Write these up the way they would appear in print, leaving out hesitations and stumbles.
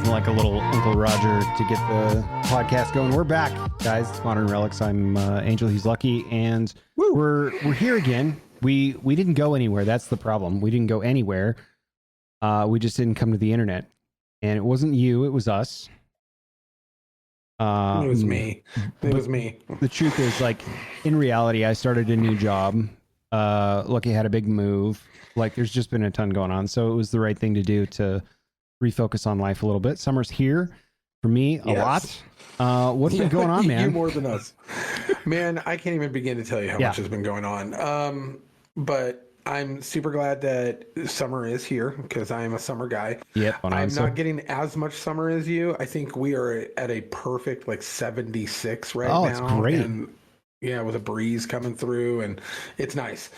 like a little Uncle Roger to get the podcast going. We're back, guys. It's Modern Relics. I'm Angel. He's Lucky, and we're here again. We didn't go anywhere. That's the problem. We didn't go anywhere. We just didn't come to the internet, and it wasn't you. It was us. It was me. It was me. The truth is, like, in reality, I started a new job. Lucky had a big move. Like, there's just been a ton going on, so it was the right thing to do to refocus on life a little bit. Summer's here for me a lot. What's been going on, man? You more than us, man. I can't even begin to tell you how much has been going on. But I'm super glad that summer is here because I am a summer guy. Yep. I'm not getting as much summer as you. I think we are at a perfect like 76 right now. Oh, it's great. And, yeah, with a breeze coming through, and it's nice.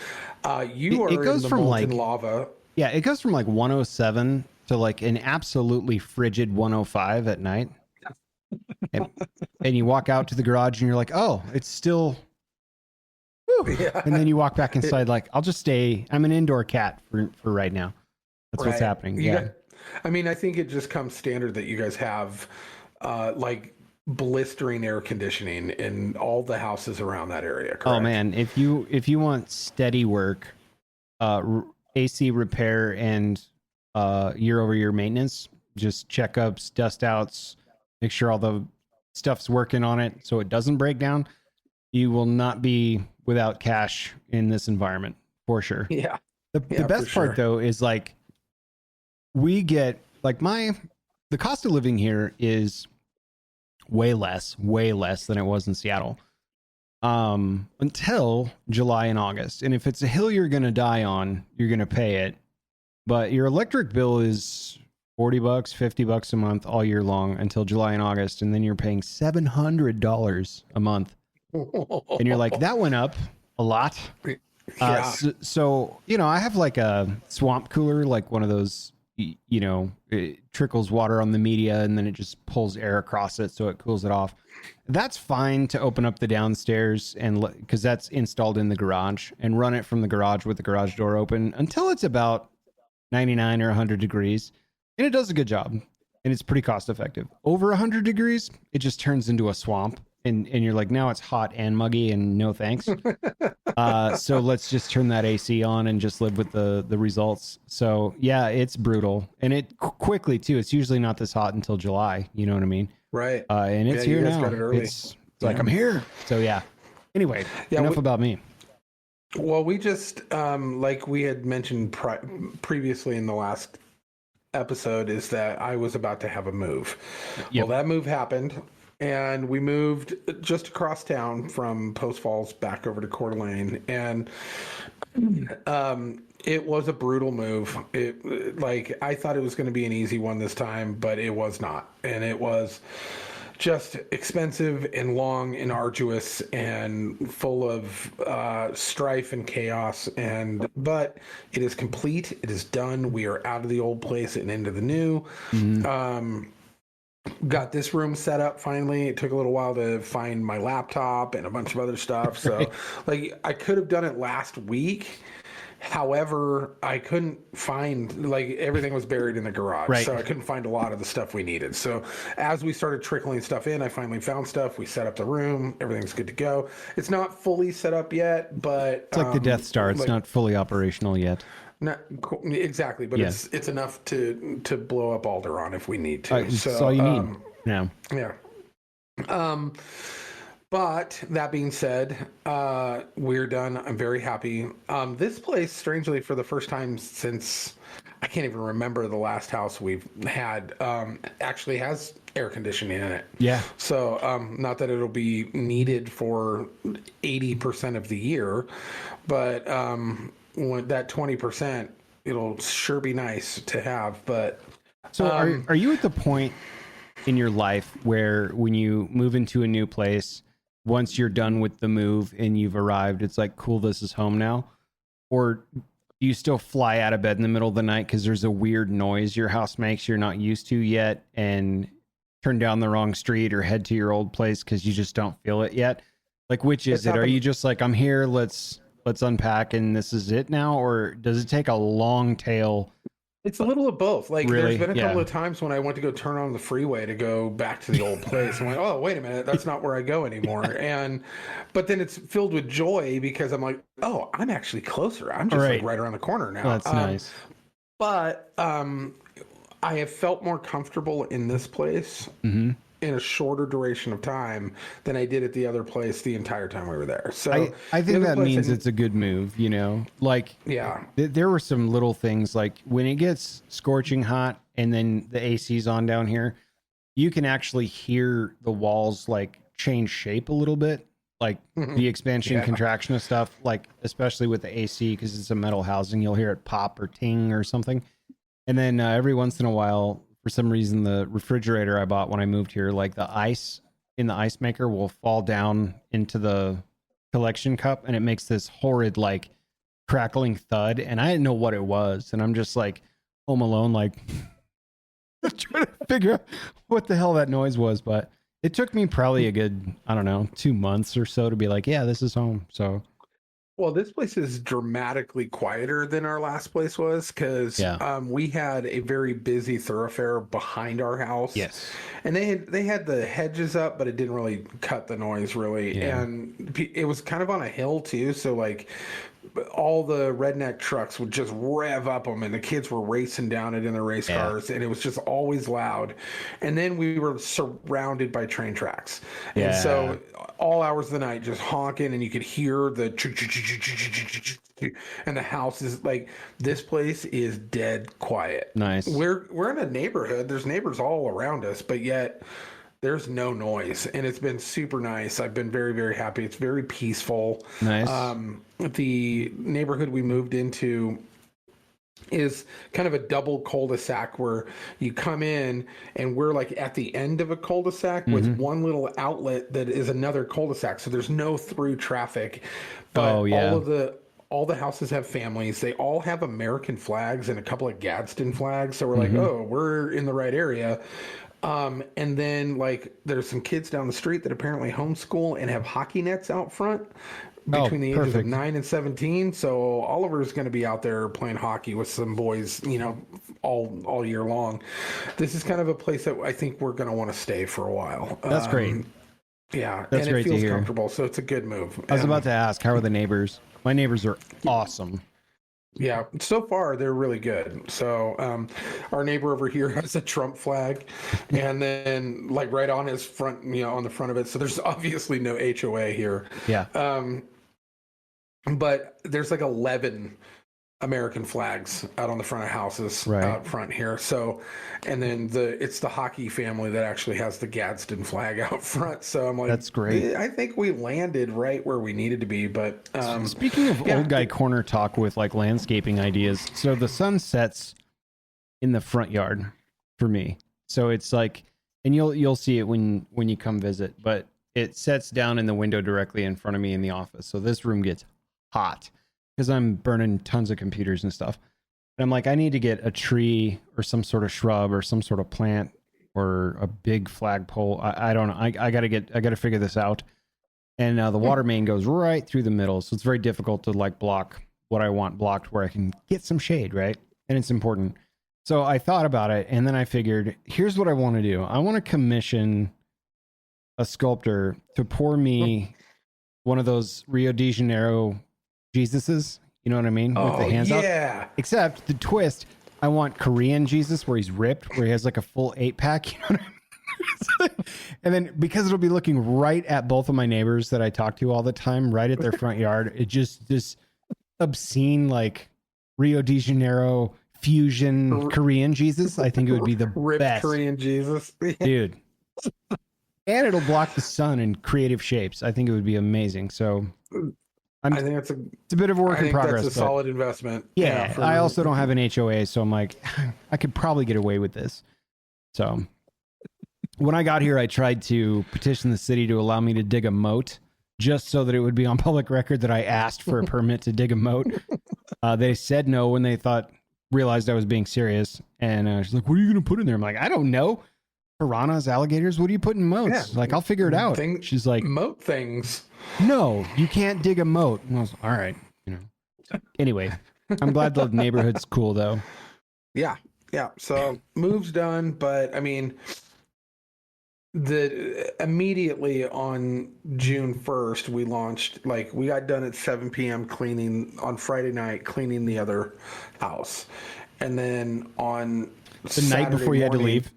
You are it goes in the from molten like lava. Yeah, it goes from like 107 to like an absolutely frigid 105 at night. and you walk out to the garage and you're like, oh, it's still... Yeah. And then you walk back inside like, I'll just stay. I'm an indoor cat for right now. That's what's happening. I mean, I think it just comes standard that you guys have like blistering air conditioning in all the houses around that area. Correct? Oh man, if you want steady work, AC repair and year-over-year maintenance, just checkups, dust outs, make sure all the stuff's working on it so it doesn't break down. You will not be without cash in this environment for sure. Yeah. The best part though is like we get like the cost of living here is way less than it was in Seattle. Until July and August. And if it's a hill you're going to die on, you're going to pay it. But your electric bill is $40, $50 a month all year long until July and August. And then you're paying $700 a month. And you're like, that went up a lot. So, you know, I have like a swamp cooler, like one of those, you know, it trickles water on the media and then it just pulls air across it so it cools it off. That's fine to open up the downstairs and because that's installed in the garage and run it from the garage with the garage door open until it's about 99 or 100 degrees. And it does a good job and it's pretty cost effective. Over 100 degrees, it just turns into a swamp. And you're like, now it's hot and muggy and no thanks. So let's just turn that AC on and just live with the results. So yeah, it's brutal. And it quickly too. It's usually not this hot until July. You know what I mean? Right. And it's here now. It's like, I'm here. So yeah. Anyway, enough about me. Well, we just, like we had mentioned previously in the last episode is that I was about to have a move. Yep. Well, that move happened. And we moved just across town from Post Falls back over to Coeur d'Alene. And it was a brutal move. I thought it was going to be an easy one this time, but it was not. And it was just expensive and long and arduous and full of strife and chaos. But it is complete. It is done. We are out of the old place and into the new. Mm-hmm. Got this room set up finally. It took a little while to find my laptop and a bunch of other stuff. So like I could have done it last week. However, I couldn't find, like, everything was buried in the garage. Right. So I couldn't find a lot of the stuff we needed. So as we started trickling stuff in, I finally found stuff. We set up the room. Everything's good to go. It's not fully set up yet, but it's like the Death Star. It's not fully operational yet. Not exactly, but it's enough to blow up Alderaan if we need to. That's all you need. Yeah. But that being said, we're done. I'm very happy. This place, strangely, for the first time since I can't even remember the last house we've had, actually has air conditioning in it. Yeah. So not that it'll be needed for 80% of the year, but when that 20%, it'll sure be nice to have. But so are you at the point in your life where when you move into a new place, once you're done with the move and you've arrived, it's like, cool, this is home now? Or do you still fly out of bed in the middle of the night because there's a weird noise your house makes you're not used to yet and turn down the wrong street or head to your old place because you just don't feel it yet? Like, which is it? Are you just like, I'm here, let's unpack and this is it now? Or does it take a long tail It's a little of both. Like, Really? there's been a couple Yeah. of times when I went to go turn on the freeway to go back to the old place. I'm like, oh, wait a minute, that's not where I go anymore. But then it's filled with joy because I'm like, oh, I'm actually closer. I'm All just like right. right around the corner now. That's nice. But I have felt more comfortable in this place Hmm. in a shorter duration of time than I did at the other place the entire time we were there. So I the think other that place means it's a good move, you know? Like, yeah. there were some little things like when it gets scorching hot and then the AC's on down here, you can actually hear the walls like change shape a little bit, like the expansion Yeah. contraction of stuff, like especially with the AC because it's a metal housing, you'll hear it pop or ting or something. And then every once in a while, for some reason, the refrigerator I bought when I moved here, like the ice in the ice maker will fall down into the collection cup and it makes this horrid like crackling thud. And I didn't know what it was. And I'm just like home alone, like trying to figure out what the hell that noise was. But it took me probably a good, I don't know, 2 months or so to be like, yeah, this is home. So Well, this place is dramatically quieter than our last place was because yeah. we had a very busy thoroughfare behind our house. Yes. And they had the hedges up, but it didn't really cut the noise really. Yeah. And it was kind of on a hill too, so like all the redneck trucks would just rev up them, and the kids were racing down it in their race cars, and it was just always loud. And then we were surrounded by train tracks, and so all hours of the night just honking, and you could hear the and the house is like, this place is dead quiet. Nice. We're in a neighborhood. There's neighbors all around us, but yet there's no noise, and it's been super nice. I've been very, very happy. It's very peaceful. Nice. The neighborhood we moved into is kind of a double cul-de-sac where you come in and we're like at the end of a cul-de-sac with one little outlet that is another cul-de-sac. So there's no through traffic, but all the houses have families. They all have American flags and a couple of Gadsden flags. So we're like, oh, we're in the right area. And then like there's some kids down the street that apparently homeschool and have hockey nets out front between the ages of 9 and 17. So Oliver's going to be out there playing hockey with some boys, you know, all year long. This is kind of a place that I think we're going to want to stay for a while. That's great. Yeah. That's and great it feels to hear. comfortable. So it's a good move. I was about to ask, how are the neighbors? My neighbors are awesome. Yeah, so far they're really good. So our neighbor over here has a Trump flag, and then like right on his front, you know, on the front of it. So there's obviously no HOA here. Yeah. But there's like 11 American flags out on the front of houses out front here. So, and then it's the hockey family that actually has the Gadsden flag out front. So I'm like, that's great. I think we landed right where we needed to be. But speaking of old guy corner talk with like landscaping ideas, so the sun sets in the front yard for me. So it's like, and you'll see it when you come visit, but it sets down in the window directly in front of me in the office. So this room gets hot because I'm burning tons of computers and stuff. And I'm like, I need to get a tree or some sort of shrub or some sort of plant or a big flagpole. I don't know. I got to figure this out. And the water main goes right through the middle. So it's very difficult to like block what I want blocked where I can get some shade, right? And it's important. So I thought about it, and then I figured, here's what I want to do. I want to commission a sculptor to pour me one of those Rio de Janeiro Jesuses, you know what I mean? With the hands out. Except the twist, I want Korean Jesus where he's ripped, where he has like a full 8-pack, you know what I mean? And then because it'll be looking right at both of my neighbors that I talk to all the time, right at their front yard, it just this obscene like Rio de Janeiro fusion Korean Jesus. I think it would be the ripped best Korean Jesus, dude. And it'll block the sun in creative shapes. I think it would be amazing. So I think it's a bit of a work in progress. That's a solid investment. Yeah, I also don't have an HOA, so I'm like, I could probably get away with this. So when I got here, I tried to petition the city to allow me to dig a moat, just so that it would be on public record that I asked for a permit to dig a moat. They said no when they realized I was being serious, and she's like, "What are you going to put in there?" I'm like, "I don't know. Piranhas, alligators. What do you put in moats?" Like, I'll figure it out. She's like, moat things. No, you can't dig a moat. And I was all right, you know. So, anyway, I'm glad the neighborhood's cool though. Yeah. Yeah. So move's done, but I mean, the immediately on June 1st, we launched, like, we got done at 7 p.m. cleaning on Friday night, cleaning the other house. And then on The night Saturday before you had to morning, leave.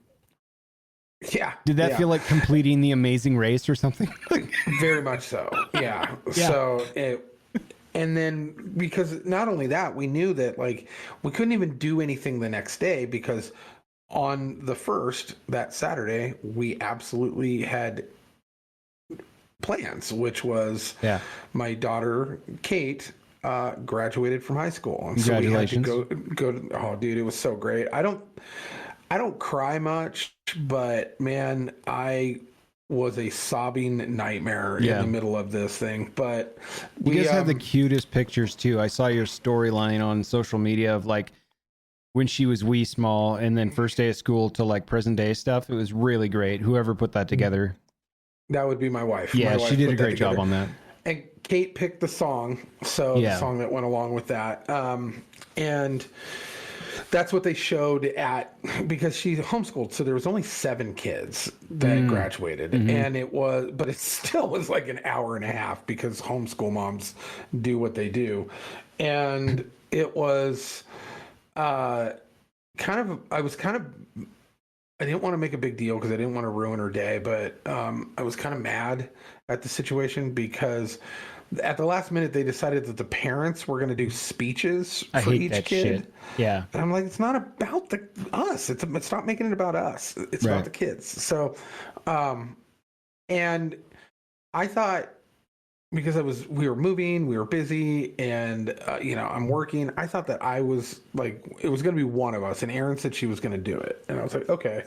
yeah, Did that yeah, feel like completing the Amazing Race or something? very much so. Yeah. Yeah. So and then because not only that, we knew that like we couldn't even do anything the next day because on the first, that Saturday, we absolutely had plans, which was Yeah. my daughter Kate graduated from high school, and so we had to Congratulations. go to, oh dude, it was so great. I don't cry much, but man, I was a sobbing nightmare in Yeah. the middle of this thing. But You we guys have the cutest pictures too. I saw your storyline on social media of like when she was wee small and then first day of school to like present day stuff. It was really great. Whoever put that together. that would be my wife. My Yeah, she wife did a put that great job together. on that. And Kate picked the song, so the Yeah. song that went along with that. And that's what they showed at, because she homeschooled, so there was only 7 kids that graduated, and but it still was like an hour and a half because homeschool moms do what they do, and it was uh, I was kind of, I didn't want to make a big deal because I didn't want to ruin her day, but I was kind of mad at the situation because at the last minute they decided that the parents were going to do speeches I for hate each that kid. shit. Yeah. And I'm like, it's not about us. It's not making it about us. It's about Right. the kids. So, and I thought, because we were moving, we were busy, and I'm working. I thought that I was like, it was going to be one of us, and Erin said she was going to do it, and I was like, okay.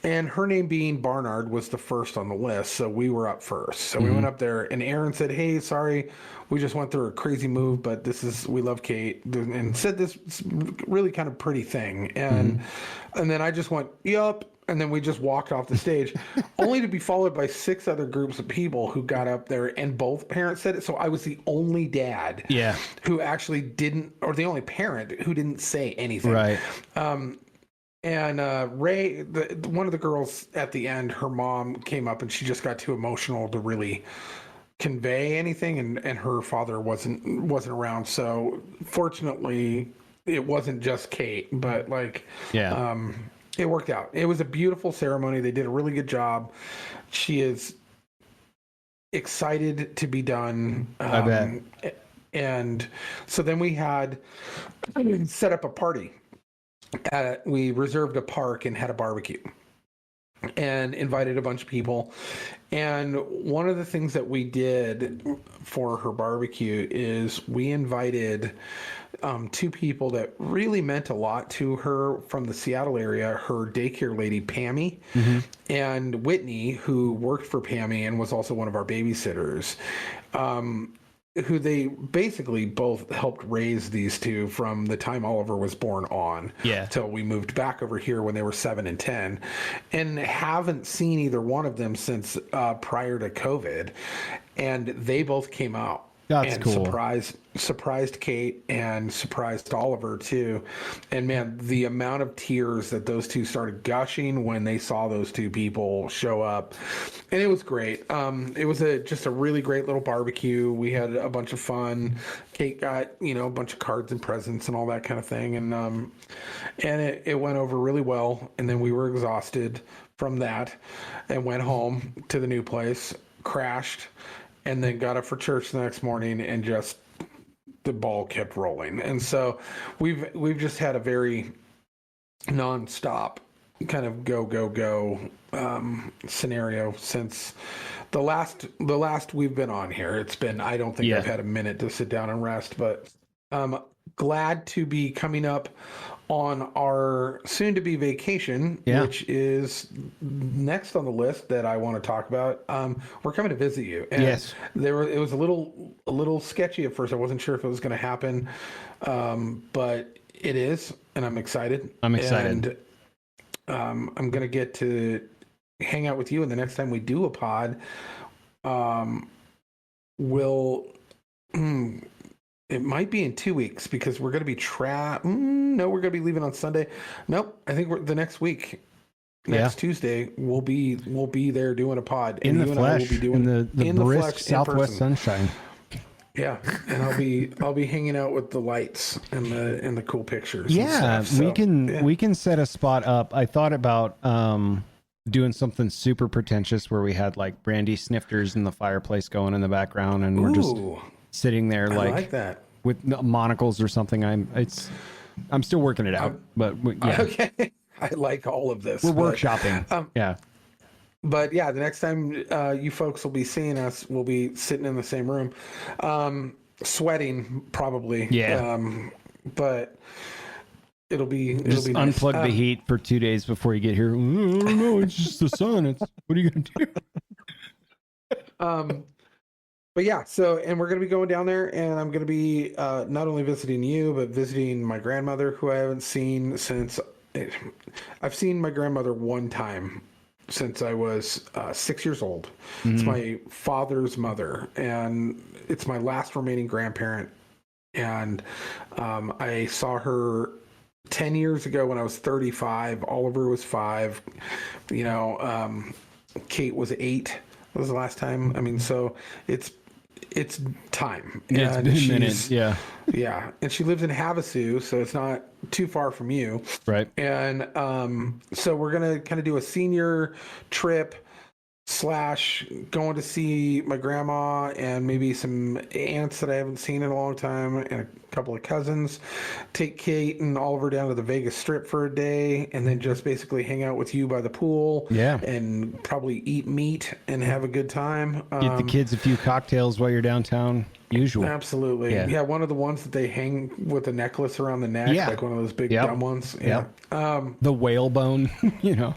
And her name being Barnard was the first on the list, so we were up first. So we went up there, and Aaron said, "Hey, sorry, we just went through a crazy move, but we love Kate," and said this really kind of pretty thing, and then I just went, "Yup," and then we just walked off the stage, only to be followed by 6 other groups of people who got up there, and both parents said it. So I was the only dad, Yeah. who actually didn't, or the only parent who didn't say anything, Right. and Ray, one of the girls at the end, her mom came up and she just got too emotional to really convey anything, and her father wasn't around. So fortunately, it wasn't just Kate, but like, Yeah. it worked out. It was a beautiful ceremony. They did a really good job. She is excited to be done. I bet. And so then we had set up a party. We reserved a park and had a barbecue and invited a bunch of people. And one of the things that we did for her barbecue is we invited 2 people that really meant a lot to her from the Seattle area, her daycare lady, Pammy, and Whitney, who worked for Pammy and was also one of our babysitters. Who they basically both helped raise these two from the time Oliver was born on, Yeah. till we moved back over here when they were 7 and 10, and haven't seen either one of them since prior to COVID. And they both came out. That's and cool. Surprised Kate and surprised Oliver too. And man, the amount of tears that those two started gushing when they saw those 2 people show up, and it was great. It was just a really great little barbecue. We had a bunch of fun. Kate got a bunch of cards and presents and all that kind of thing, and it went over really well. And then we were exhausted from that, and went home to the new place, crashed, and then got up for church the next morning, and just the ball kept rolling. And so we've just had a very nonstop kind of go scenario since the last we've been on here. It's been, I don't think Yeah. I've had a minute to sit down and rest, but glad to be coming up on our soon-to-be vacation, Yeah. which is next on the list that I want to talk about. We're coming to visit you. And Yes. it was a little sketchy at first. I wasn't sure if it was going to happen, but it is, and I'm excited. I'm excited. And I'm going to get to hang out with you, and the next time we do a pod, we'll it might be in 2 weeks because we're going to be no, we're going to be leaving on Sunday. Nope. I think we're the next week. Next Tuesday, we'll be there doing a pod. In and the you flesh, and I will be doing in the brisk Southwest sunshine. Yeah, and I'll be hanging out with the lights and the cool pictures. Yeah, and stuff. So, we can set a spot up. I thought about doing something super pretentious where we had like brandy snifters in the fireplace going in the background, and we're just sitting there like that with monocles or something. I'm still working it out, but yeah. Okay. I like all of this. We're workshopping. Yeah. But yeah, the next time you folks will be seeing us, we'll be sitting in the same room, sweating probably. Yeah. But it'll be just nice. Unplug the heat for 2 days before you get here. I don't know. It's just the sun. What are you gonna do? But yeah, and we're going to be going down there, and I'm going to be not only visiting you, but visiting my grandmother, who I haven't seen since. I've seen my grandmother one time since I was 6 years old. Mm-hmm. It's my father's mother, and it's my last remaining grandparent. And I saw her 10 years ago when I was 35. Oliver was 5. Kate was 8. That was the last time. I mean, so it's time. It's been a minute. Yeah. Yeah. And she lives in Havasu, so it's not too far from you. Right. And so we're going to kind of do a senior trip / going to see my grandma and maybe some aunts that I haven't seen in a long time and a couple of cousins. Take Kate and Oliver down to the Vegas Strip for a day and then just basically hang out with you by the pool. Yeah. And probably eat meat and have a good time. Get the kids a few cocktails while you're downtown. Usual. Absolutely. Yeah. One of the ones that they hang with a necklace around the neck, like one of those big dumb ones. Yeah. The whale bone, Yeah.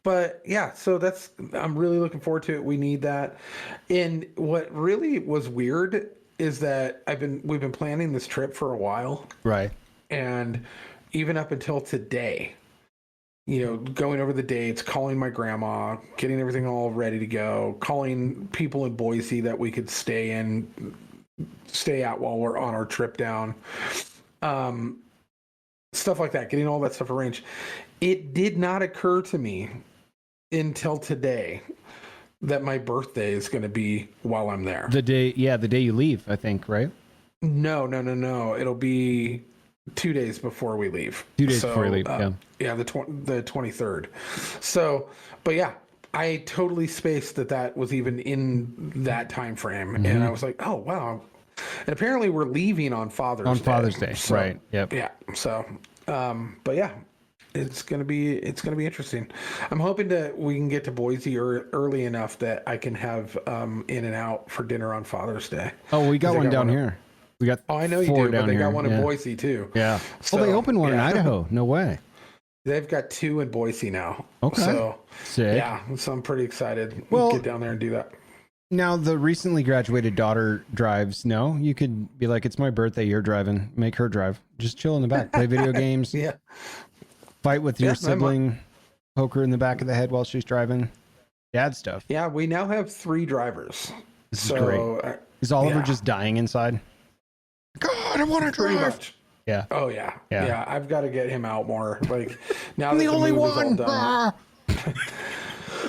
But yeah, so I'm really looking forward to it. We need that. And what really was weird is that we've been planning this trip for a while. Right. And even up until today, going over the dates, calling my grandma, getting everything all ready to go, calling people in Boise that we could stay at while we're on our trip down. Stuff like that, getting all that stuff arranged. It did not occur to me until today that my birthday is going to be while I'm there. The day you leave, I think, right? No. It'll be 2 days before we leave. 2 days before we leave, Yeah, the 23rd. So, but yeah, I totally spaced that was even in that time frame. Mm-hmm. And I was like, oh, wow. And apparently we're leaving on Father's Day. So, right, yep. Yeah, so, but yeah. It's gonna be interesting. I'm hoping that we can get to Boise early enough that I can have In and Out for dinner on Father's Day. Oh, we got one down here. We got. Oh, I know you do, but they got one in Boise too. Yeah. So, they opened one in Idaho. No way. They've got 2 in Boise now. Okay. So sick. Yeah, so I'm pretty excited. We'll get down there and do that. Now, the recently graduated daughter drives. No, you could be like, it's my birthday. You're driving. Make her drive. Just chill in the back. Play video games. Yeah. Fight with your sibling, poke her in the back of the head while she's driving. Dad stuff. Yeah, we now have 3 drivers. This is great. Is Oliver just dying inside? God, I want to drive. Pretty much. Yeah. Oh, yeah. Yeah, I've got to get him out more. Like, now I'm that the only one.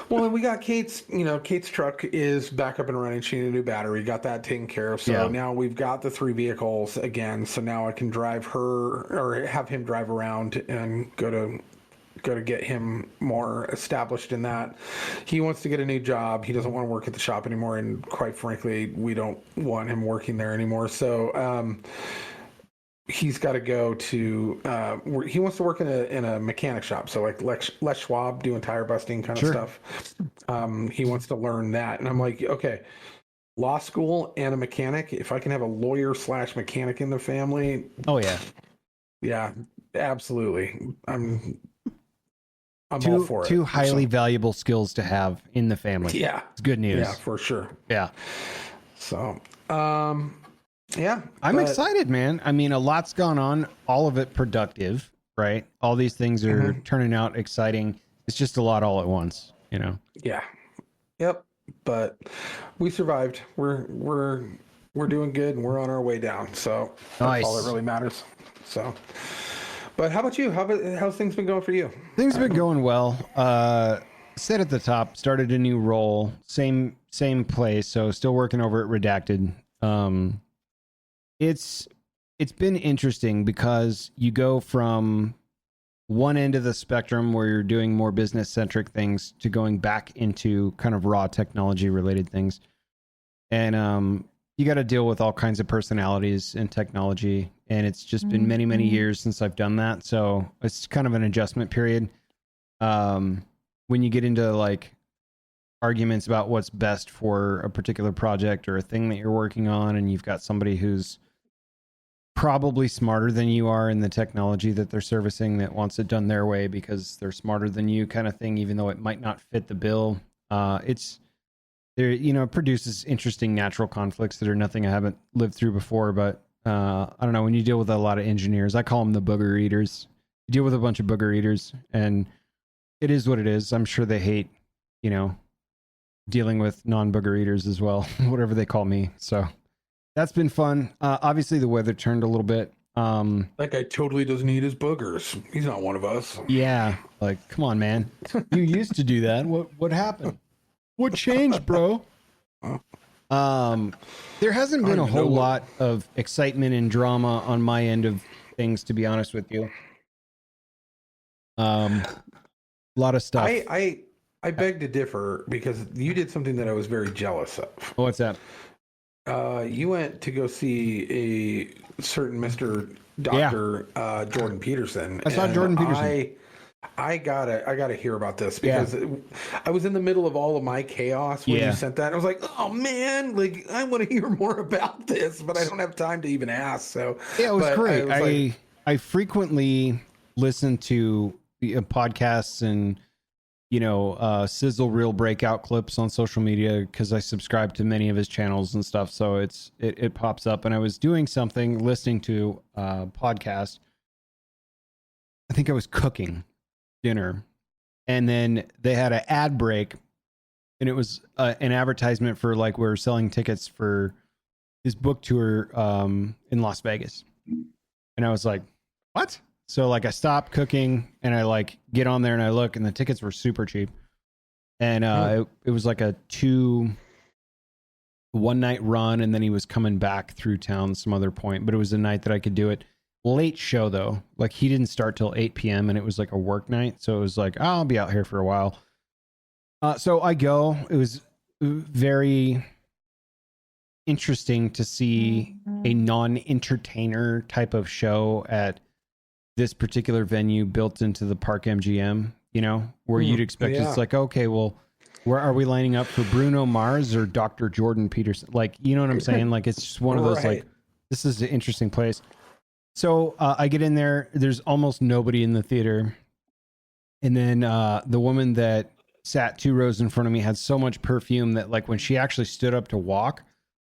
Well, we got Kate's truck is back up and running. She needed a new battery. Got that taken care of. So now we've got the 3 vehicles again. So now I can drive her or have him drive around and go to get him more established in that. He wants to get a new job. He doesn't want to work at the shop anymore. And quite frankly, we don't want him working there anymore. So, he's got to go to he wants to work in a mechanic shop, so like Les Schwab doing tire busting kind of stuff. He wants to learn that, and I'm like, okay, law school and a mechanic. If I can have a lawyer / mechanic in the family, yeah, absolutely. I'm all for it. 2 highly valuable skills to have in the family. Yeah, it's good news. Yeah, for sure. Yeah. So, yeah, I'm excited, man. I mean, a lot's gone on, all of it productive, right? All these things are turning out exciting. It's just a lot all at once, Yeah. Yep. But we survived. We're we're doing good, and we're on our way down. So that's all that Nice. really matters. So, but how about you? How's things been going for you? Things have been going well. Said at the top, started a new role, same place, so still working over at Redacted. It's been interesting because you go from one end of the spectrum where you're doing more business centric things to going back into kind of raw technology related things. And you got to deal with all kinds of personalities in technology. And it's just been many, many years since I've done that. So it's kind of an adjustment period. When you get into like arguments about what's best for a particular project or a thing that you're working on, and you've got somebody who's probably smarter than you are in the technology that they're servicing that wants it done their way because they're smarter than you, kind of thing, even though it might not fit the bill. It's there, it produces interesting natural conflicts that are nothing I haven't lived through before. But I don't know, when you deal with a lot of engineers, I call them the booger eaters. You deal with a bunch of booger eaters, and it is what it is. I'm sure they hate, dealing with non-booger eaters as well, whatever they call me. So that's been fun. Obviously, the weather turned a little bit. That guy totally doesn't eat his boogers. He's not one of us. Yeah, like, come on, man. You used to do that. What happened? What changed, bro? There hasn't been a whole lot of excitement and drama on my end of things, to be honest with you. A lot of stuff. I beg to differ because you did something that I was very jealous of. What's that? You went to go see a certain Mr. Dr. Jordan Peterson. I saw Jordan Peterson. I gotta hear about this because I was in the middle of all of my chaos when you sent that. I was like, oh man, like I want to hear more about this, but I don't have time to even ask. So yeah, it was great. I frequently listen to podcasts and sizzle reel breakout clips on social media because I subscribe to many of his channels and stuff. So it pops up, and I was doing something, listening to a podcast. I think I was cooking dinner, and then they had an ad break, and it was an advertisement for like we're selling tickets for his book tour in Las Vegas. And I was like, what? So like I stopped cooking and I like get on there and I look, and the tickets were super cheap. And it was like a 1-night run, and then he was coming back through town some other point, but it was a night that I could do it. Late show though. Like he didn't start till 8 p.m. and it was like a work night. So it was like, oh, I'll be out here for a while. So I go. It was very interesting to see a non-entertainer type of show at this particular venue built into the Park MGM, where you'd expect it's like, okay, well, where are we lining up for Bruno Mars or Dr. Jordan Peterson? Like, you know what I'm saying? Like, it's just one of those, like, this is an interesting place. So I get in there, there's almost nobody in the theater. And then the woman that sat 2 rows in front of me had so much perfume that like when she actually stood up to walk,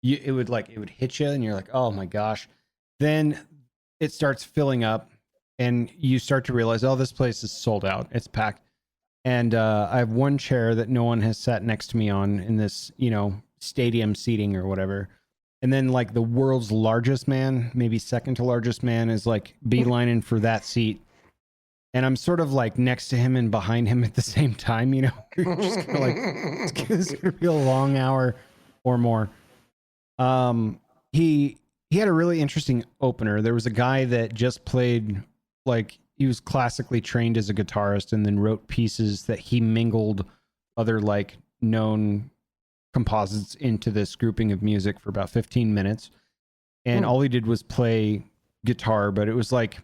it would hit you and you're like, oh my gosh. Then it starts filling up and you start to realize, oh, this place is sold out. It's packed. And I have one chair that no one has sat next to me on in this, stadium seating or whatever. And then like the world's largest man, maybe second to largest man, is like beelining for that seat. And I'm sort of like next to him and behind him at the same time, You're just kind of like, it's going to be a long hour or more. He had a really interesting opener. There was a guy that just played, like, he was classically trained as a guitarist and then wrote pieces that he mingled other like known composites into this grouping of music for about 15 minutes. And all he did was play guitar, but it was like,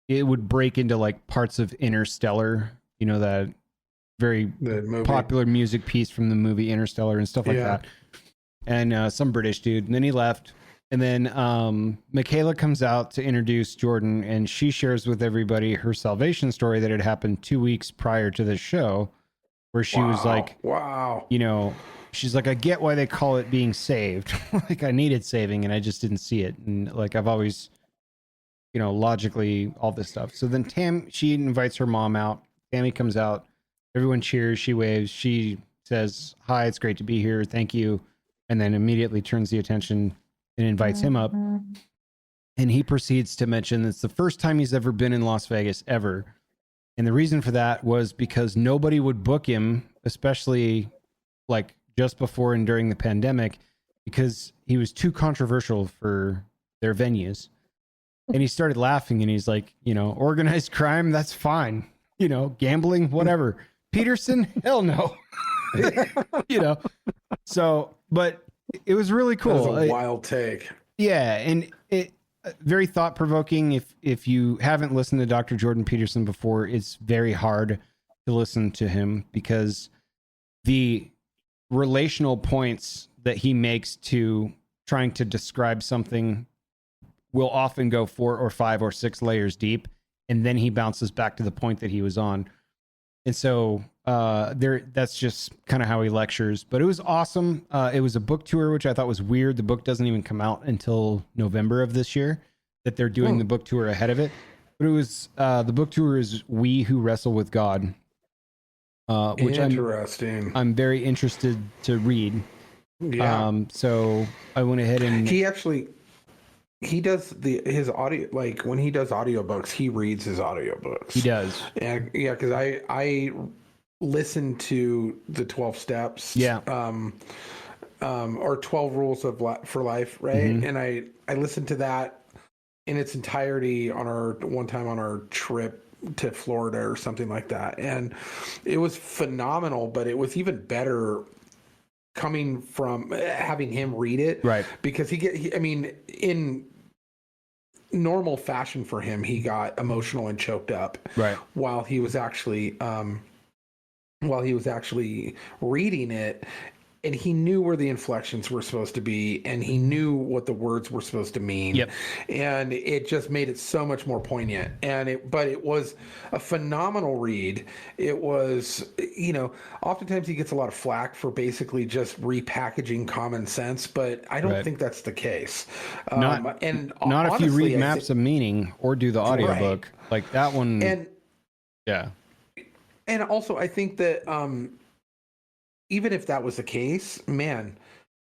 it would break into like parts of Interstellar, that very popular music piece from the movie Interstellar and stuff like that. And some British dude. And then he left. And then Michaela comes out to introduce Jordan, and she shares with everybody her salvation story that had happened 2 weeks prior to the show, where she was like, wow, she's like, I get why they call it being saved. Like I needed saving and I just didn't see it. And like, I've always, logically all this stuff. So then she invites her mom out. Tammy comes out, everyone cheers. She waves. She says, hi, it's great to be here. Thank you. And then immediately turns the attention and invites him up. And he proceeds to mention it's the first time he's ever been in Las Vegas ever. And the reason for that was because nobody would book him, especially like just before and during the pandemic, because he was too controversial for their venues. And he started laughing and he's like, you know, organized crime, that's fine. You know, gambling, whatever. Peterson, hell no. You know, so, but it was really cool. That was a wild take. Yeah. And it, very thought provoking. If you haven't listened to Dr. Jordan Peterson before, it's very hard to listen to him because the relational points that he makes to trying to describe something will often go 4 or 5 or 6 layers deep, and then he bounces back to the point that he was on. And so that's just kind of how he lectures. But it was awesome. It was a book tour, which I thought was weird. The book doesn't even come out until November of this year, that they're doing the book tour ahead of it. But it was the book tour is We Who Wrestle with God, which interesting. I'm very interested to read. Yeah. So I went ahead and he does his audio, like when he does audiobooks, he reads his audiobooks. He does. And yeah, because I listened to the 12 steps. Yeah. Or 12 rules for life, right? Mm-hmm. And I listened to that in its entirety on our trip to Florida or something like that. And it was phenomenal, but it was even better coming from having him read it. Right. Because in normal fashion for him, he got emotional and choked up. Right. While he was actually reading it. And he knew where the inflections were supposed to be, and he knew what the words were supposed to mean. Yep. And it just made it so much more poignant. But it was a phenomenal read. It was, oftentimes he gets a lot of flack for basically just repackaging common sense, but I don't think that's the case. Not honestly, if you read Maps of Meaning or do the audiobook, like that one. And yeah. And also, I think that even if that was the case, man,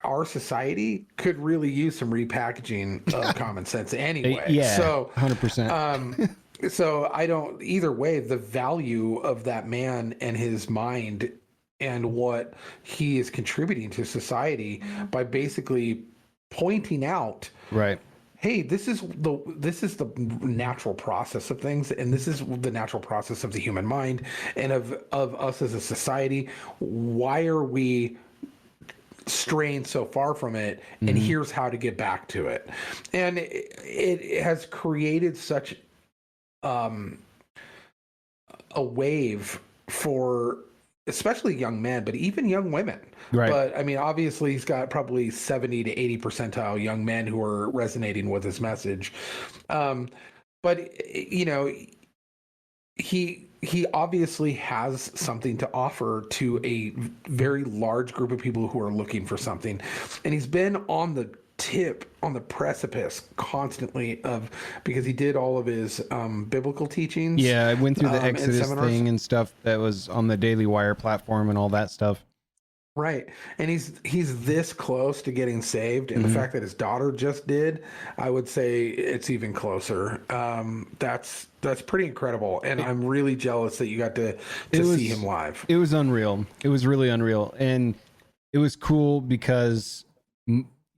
our society could really use some repackaging of common sense anyway. Yeah, so 100%. So I don't, either way, the value of that man and his mind and what he is contributing to society by basically pointing out, right, hey, this is the natural process of things, and this is the natural process of the human mind and of us as a society. Why are we straying so far from it? Mm-hmm. And here's how to get back to it. And it has created such a wave for especially young men, but even young women. Right. But I mean, obviously he's got probably 70 to 80 percentile young men who are resonating with his message. But he obviously has something to offer to a very large group of people who are looking for something. And he's been on the precipice constantly because he did all of his biblical teachings. Yeah, I went through the Exodus thing and stuff that was on the Daily Wire platform and all that stuff. Right. And he's this close to getting saved. And the fact that his daughter just did, I would say it's even closer. That's pretty incredible. And I'm really jealous that you got to see him live. It was unreal. It was really unreal. And it was cool because,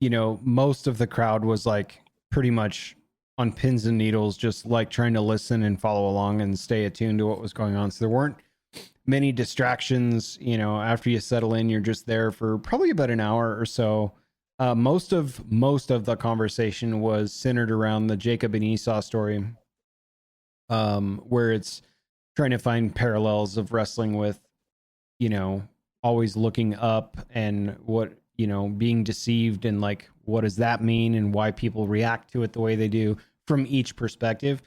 most of the crowd was like pretty much on pins and needles, just like trying to listen and follow along and stay attuned to what was going on. So there weren't many distractions. After you settle in, you're just there for probably about an hour or so. Most of the conversation was centered around the Jacob and Esau story, where it's trying to find parallels of wrestling with, always looking up and what, being deceived and like, what does that mean and why people react to it the way they do from each perspective.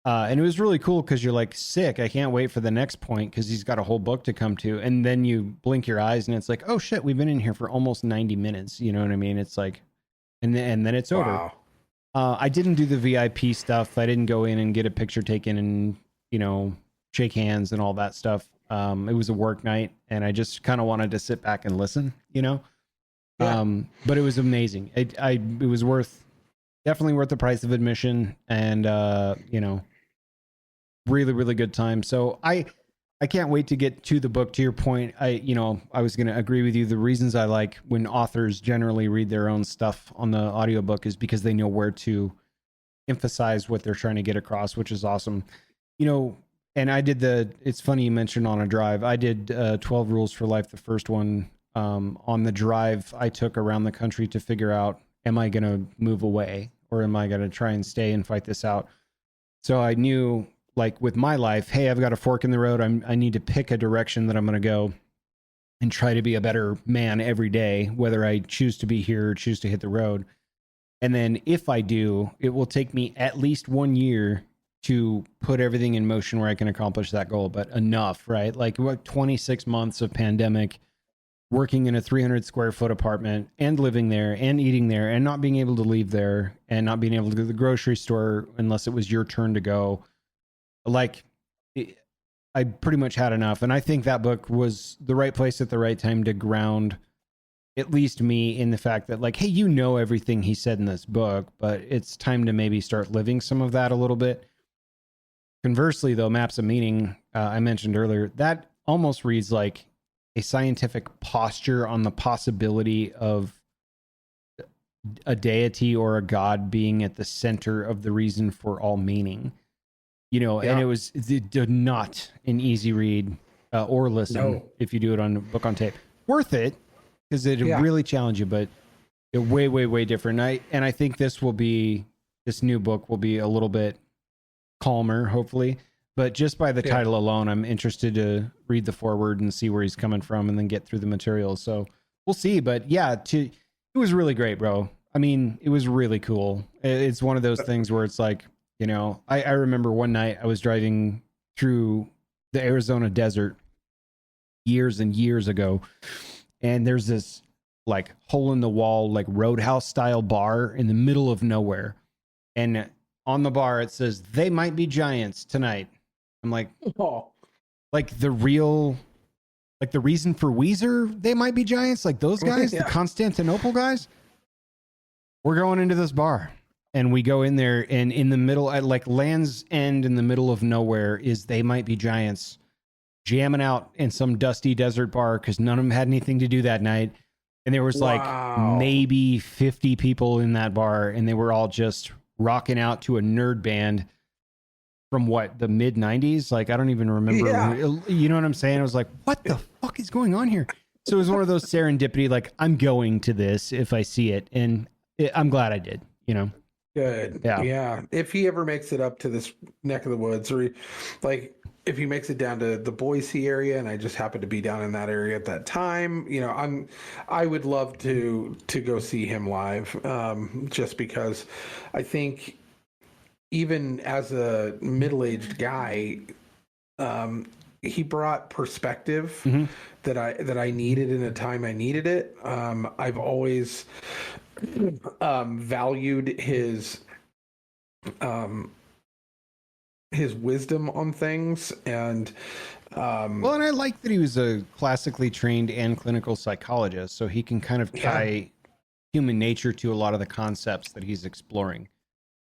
And it was really cool because you're like, sick, I can't wait for the next point because he's got a whole book to come to. And then you blink your eyes and it's like, oh shit, we've been in here for almost 90 minutes. You know what I mean? It's like, and then it's over. Wow. I didn't do the VIP stuff. I didn't go in and get a picture taken and, shake hands and all that stuff. It was a work night and I just kind of wanted to sit back and listen, Yeah. But it was amazing. It was definitely worth the price of admission, and really, really good time. So I can't wait to get to the book. To your point, I was going to agree with you. The reasons I like when authors generally read their own stuff on the audiobook is because they know where to emphasize what they're trying to get across, which is awesome. And it's funny you mentioned On a Drive. I did 12 Rules for Life, the first one, on the drive I took around the country to figure out, am I going to move away or am I going to try and stay and fight this out? So I knew, like with my life, hey, I've got a fork in the road. I need to pick a direction that I'm going to go and try to be a better man every day, whether I choose to be here or choose to hit the road. And then if I do, it will take me at least 1 year to put everything in motion where I can accomplish that goal, but enough, right? Like what, 26 months of pandemic, working in a 300 square foot apartment and living there and eating there and not being able to leave there and not being able to go to the grocery store unless it was your turn to go. Like, I pretty much had enough. And I think that book was the right place at the right time to ground at least me in the fact that, like, hey, everything he said in this book, but it's time to maybe start living some of that a little bit. Conversely, though, Maps of Meaning, I mentioned earlier, that almost reads like a scientific posture on the possibility of a deity or a god being at the center of the reason for all meaning. And it was not an easy read or listen if you do it on a book on tape. Worth it, because it really challenge you, but it way, way, way different. And I think this new book will be a little bit calmer, hopefully. But just by the title alone, I'm interested to read the foreword and see where he's coming from and then get through the material. So we'll see. But yeah, it was really great, bro. I mean, it was really cool. It's one of those things where it's like, I remember one night I was driving through the Arizona desert years and years ago, and there's this like hole in the wall, like roadhouse style bar in the middle of nowhere. And on the bar, it says, "They might be giants tonight." I'm like, like the reason for Weezer, they might be giants, like those guys, the Constantinople guys. We're going into this bar. And we go in there, and in the middle, at like Land's End in the middle of nowhere, is They Might Be Giants jamming out in some dusty desert bar because none of them had anything to do that night. And there was like maybe 50 people in that bar, and they were all just rocking out to a nerd band from the mid 90s. Like, I don't even remember. Yeah. You know what I'm saying? I was like, what the fuck is going on here? So it was one of those serendipity, like, I'm going to this if I see it. And I'm glad I did, Good. Yeah. If he ever makes it up to this neck of the woods, or if he makes it down to the Boise area, and I just happen to be down in that area at that time, I would love to go see him live, just because I think even as a middle-aged guy, he brought perspective that I needed in a time I needed it. I've always valued his wisdom on things, and and I like that he was a classically trained and clinical psychologist, so he can kind of tie human nature to a lot of the concepts that he's exploring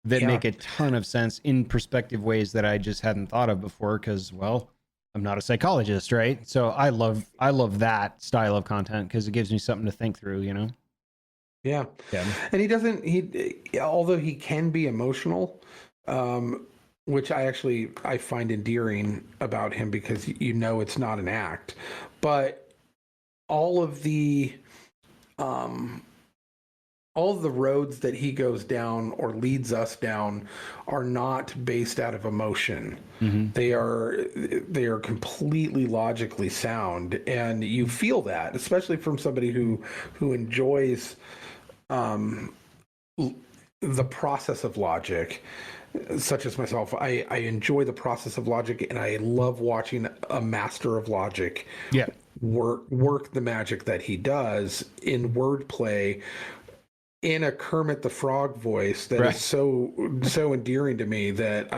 that make a ton of sense in perspective ways that I just hadn't thought of before, because I'm not a psychologist, right? So I love that style of content because it gives me something to think through, Yeah. And although he can be emotional, which I find endearing about him, because it's not an act, but all of the roads that he goes down or leads us down are not based out of emotion. Mm-hmm. They are completely logically sound, and you feel that, especially from somebody who enjoys the process of logic, such as myself. I enjoy the process of logic, and I love watching a master of logic work the magic that he does in wordplay in a Kermit the Frog voice that is so endearing to me, that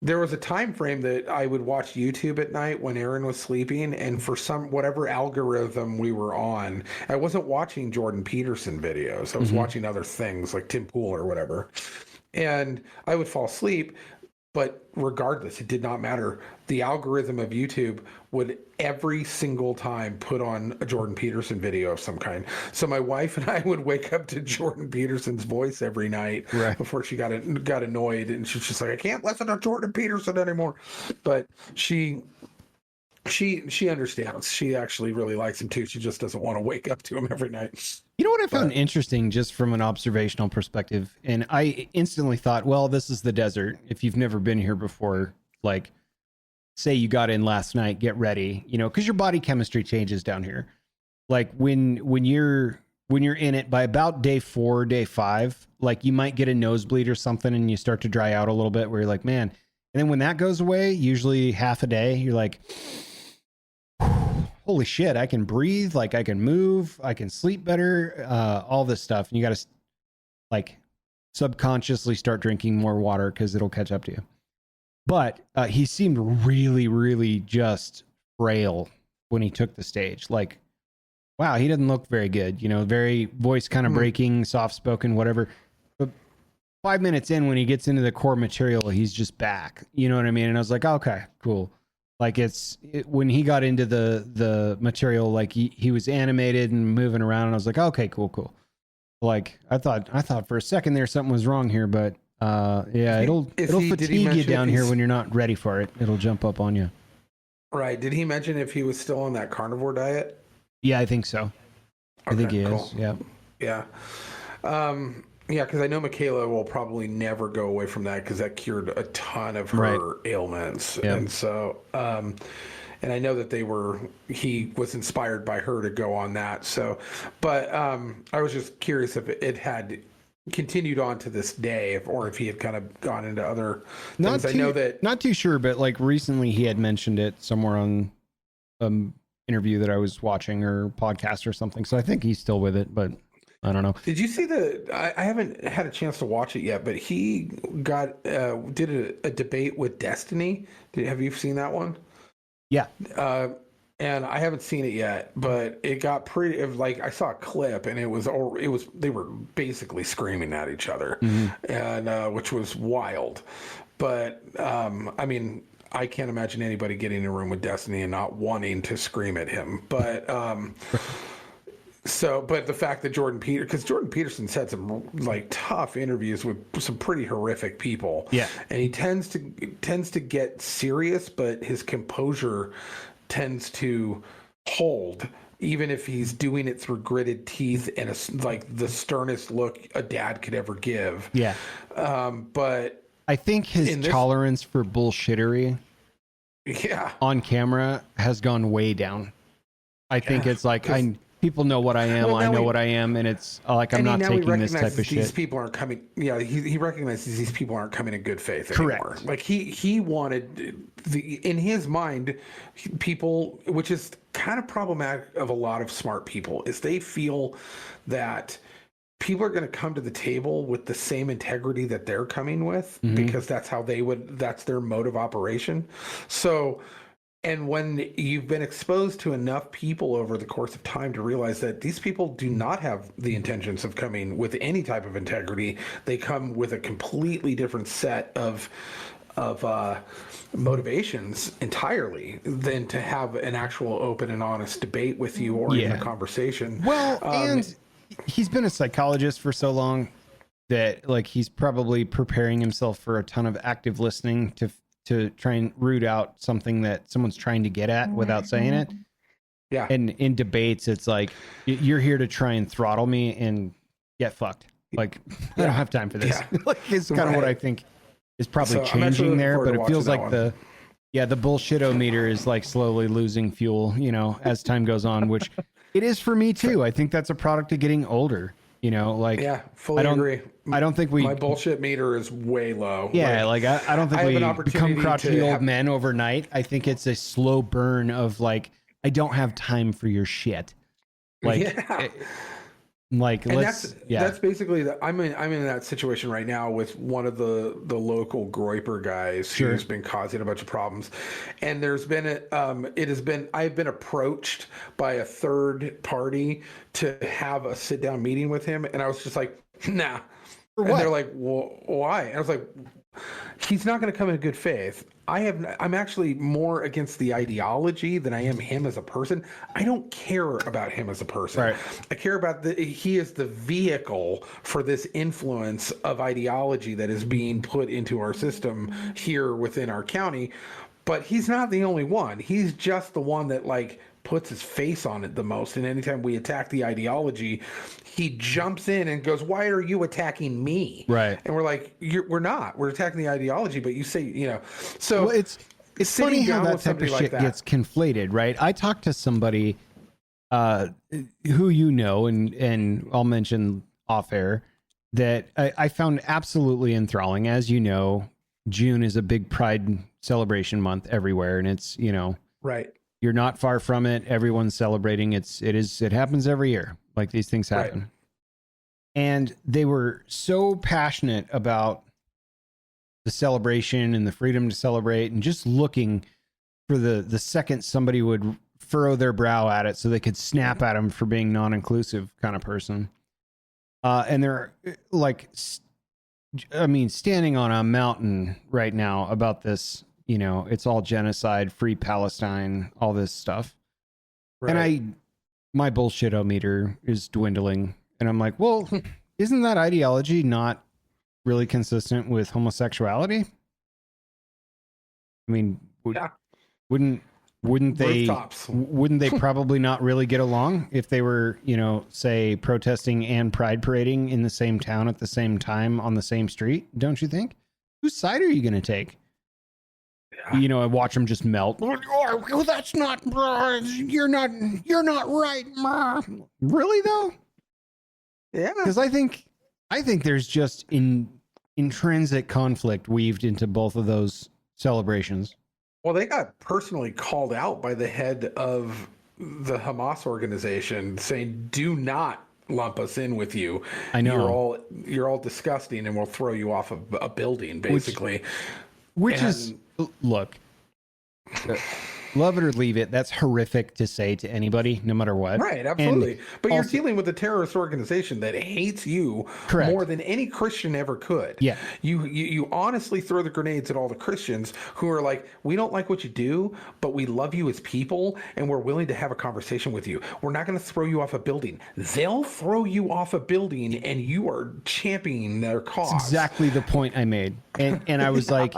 There was a time frame that I would watch YouTube at night when Aaron was sleeping, and for some whatever algorithm we were on, I wasn't watching Jordan Peterson videos. I was watching other things like Tim Pool or whatever. And I would fall asleep, but regardless, it did not matter. The algorithm of YouTube would every single time put on a Jordan Peterson video of some kind. So my wife and I would wake up to Jordan Peterson's voice every night before she got annoyed, and she's just like, I can't listen to Jordan Peterson anymore. But she understands. She actually really likes him too. She just doesn't want to wake up to him every night. You know what I found interesting just from an observational perspective? And I instantly thought, well, this is the desert. If you've never been here before, like say you got in last night, get ready, you know, because your body chemistry changes down here. Like when you're in it by about day 4, day 5, like you might get a nosebleed or something and you start to dry out a little bit where you're like, man. And then when that goes away, usually half a day, you're like, holy shit, I can breathe, like I can move, I can sleep better, all this stuff. And you got to like subconsciously start drinking more water because it'll catch up to you. But he seemed really, really just frail when he took the stage. Like, wow, he didn't look very good, you know, very voice kind of breaking, soft spoken, whatever. But 5 minutes in, when he gets into the core material, he's just back. You know what I mean? And I was like, okay, cool. Like when he got into the material, like he was animated and moving around, and I was like, okay, cool. Like I thought for a second there something was wrong here, but yeah, it'll fatigue you down here when you're not ready for it. It'll jump up on you. Right. Did he mention if he was still on that carnivore diet? Yeah, I think so. Okay, I think he is. Yeah. Yeah. Yeah, because I know Michaela will probably never go away from that because that cured a ton of her ailments. Yep. And so, and I know that he was inspired by her to go on that. So, but I was just curious if it had continued on to this day or if he had kind of gone into other things. I know that. Not too sure, but like recently he had mentioned it somewhere on interview that I was watching or podcast or something. So I think he's still with it, but I don't know. Did you see I haven't had a chance to watch it yet, but he did a debate with Destiny. Have you seen that one? Yeah. And I haven't seen it yet, but it got pretty, like I saw a clip and they were basically screaming at each other, and which was wild. But I mean, I can't imagine anybody getting in a room with Destiny and not wanting to scream at him. But but the fact that Jordan Peterson's had some like tough interviews with some pretty horrific people. Yeah. And he tends to get serious, but his composure tends to hold, even if he's doing it through gritted teeth and like the sternest look a dad could ever give. Yeah. But I think his tolerance for bullshittery on camera has gone way down. I think it's like people know what I am. Well, I know what I am, and it's like I'm not taking this type of shit. These people aren't coming. Yeah, he recognizes these people aren't coming in good faith anymore. Correct. Like he wanted in his mind, people, which is kind of problematic of a lot of smart people, is they feel that people are going to come to the table with the same integrity that they're coming with because that's their mode of operation. So. And when you've been exposed to enough people over the course of time to realize that these people do not have the intentions of coming with any type of integrity, they come with a completely different set of motivations entirely than to have an actual open and honest debate with you or even a conversation. Well, and he's been a psychologist for so long that like he's probably preparing himself for a ton of active listening to try and root out something that someone's trying to get at without saying it. Yeah. And in debates, it's like, you're here to try and throttle me and get fucked. Like, I don't have time for this. Yeah. Like, it's kind of what I think is probably changing there, but it feels like the bullshit-o-meter is like slowly losing fuel, you know, as time goes on, which it is for me too. I think that's a product of getting older. You know, like, fully agree. I don't think my bullshit meter is way low. Yeah, like I don't think we become crotchety old men overnight. I think it's a slow burn of like, I don't have time for your shit. Like, Like, And let's, that's basically I'm in that situation right now with one of the local Groiper guys who's been causing a bunch of problems, and there's been I've been approached by a third party to have a sit down meeting with him, and I was just like, nah. And they're like, well, why? And I was like, he's not going to come in good faith. I'm actually more against the ideology than I am him as a person. I don't care about him as a person. Right. I care about he is the vehicle for this influence of ideology that is being put into our system here within our county. But he's not the only one. He's just the one that like puts his face on it the most. And anytime we attack the ideology, he jumps in and goes, "Why are you attacking me?" Right. And we're like, we're not. We're attacking the ideology, but you say, So well, it's funny how that type of shit gets conflated, right? I talked to somebody who and I'll mention off air, that I found absolutely enthralling. As you know, June is a big Pride celebration month everywhere, and it's, right. You're not far from it. Everyone's celebrating. It happens every year. Like, these things happen. Right. And they were so passionate about the celebration and the freedom to celebrate, and just looking for the second somebody would furrow their brow at it so they could snap at them for being non-inclusive kind of person. And they're like, standing on a mountain right now about this, it's all genocide, free Palestine, all this stuff. Right. And my bullshit-o-meter is dwindling. And I'm like, well, isn't that ideology not really consistent with homosexuality? I mean, wouldn't they probably not really get along if they were, say, protesting and pride parading in the same town at the same time on the same street? Don't you think? Whose side are you going to take? Yeah. I watch them just melt. Oh, that's not, you're not right. Really though? Yeah. Because I think there's just intrinsic conflict weaved into both of those celebrations. Well, they got personally called out by the head of the Hamas organization, saying, "Do not lump us in with you. I know you're all disgusting, and we'll throw you off of a building." Basically, which is, look. Love it or leave it. That's horrific to say to anybody, no matter what. Right, absolutely. But you're dealing with a terrorist organization that hates you more than any Christian ever could. Yeah. You honestly throw the grenades at all the Christians who are like, "We don't like what you do, but we love you as people, and we're willing to have a conversation with you. We're not going to throw you off a building." They'll throw you off a building, and you are championing their cause. That's exactly the point I made. And I was like,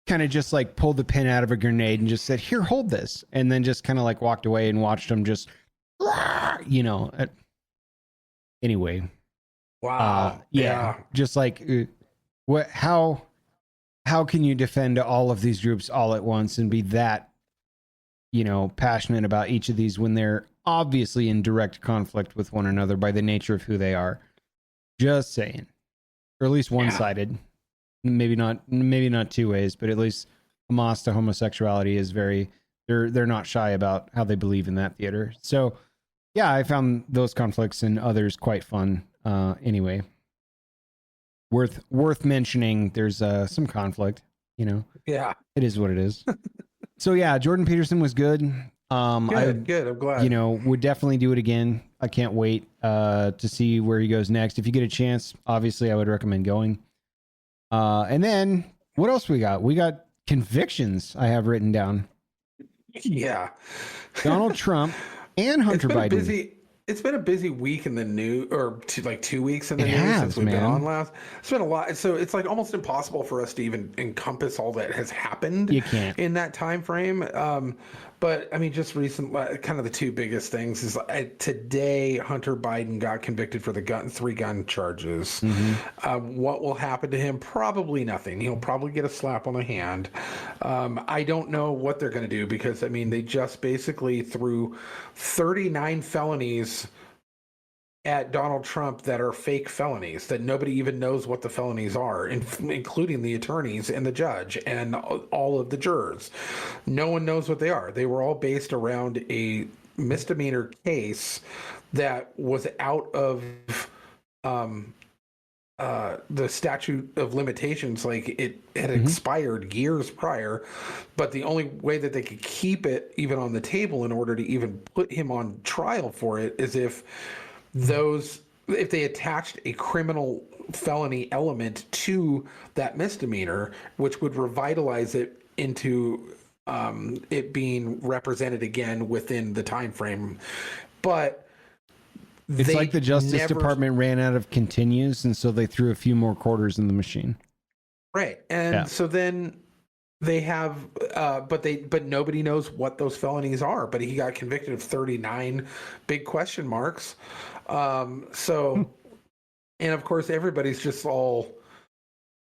kind of just like pulled the pin out of a grenade and just said, "Here, hold this," and then just kind of like walked away and watched them just, anyway. Wow. Yeah. Just like, how can you defend all of these groups all at once and be that, passionate about each of these when they're obviously in direct conflict with one another by the nature of who they are? Just saying. Or at least one-sided. Maybe not two ways, but at least Hamas to homosexuality is they're not shy about how they believe in that theater. So yeah, I found those conflicts and others quite fun. Anyway, worth mentioning. There's some conflict, Yeah, it is what it is. So yeah, Jordan Peterson was good. Good. I'm glad. Would definitely do it again. I can't wait to see where he goes next. If you get a chance, obviously I would recommend going. And then what else we got? We got convictions I have written down. Yeah. Donald Trump and Hunter Biden. It's been a busy week in the news, or 2 weeks in the news since we've been on last. It's been a lot. So it's like almost impossible for us to even encompass all that has happened in that time frame. But I mean, just recently, kind of the two biggest things is today, Hunter Biden got convicted for the 3 gun charges. Mm-hmm. What will happen to him? Probably nothing. He'll probably get a slap on the hand. I don't know what they're going to do because, I mean, they just basically threw 39 felonies at Donald Trump that are fake felonies that nobody even knows what the felonies are, including the attorneys and the judge and all of the jurors. No one knows what they are. They were all based around a misdemeanor case that was out of um, the statute of limitations. Like it had expired years prior, but the only way that they could keep it even on the table in order to even put him on trial for it is if they attached a criminal felony element to that misdemeanor, which would revitalize it into it being represented again within the time frame. But it's like the Justice Department ran out of continues, and so they threw a few more quarters in the machine. Right. And so then they have but nobody knows what those felonies are. But he got convicted of 39 big question marks. And of course everybody's just all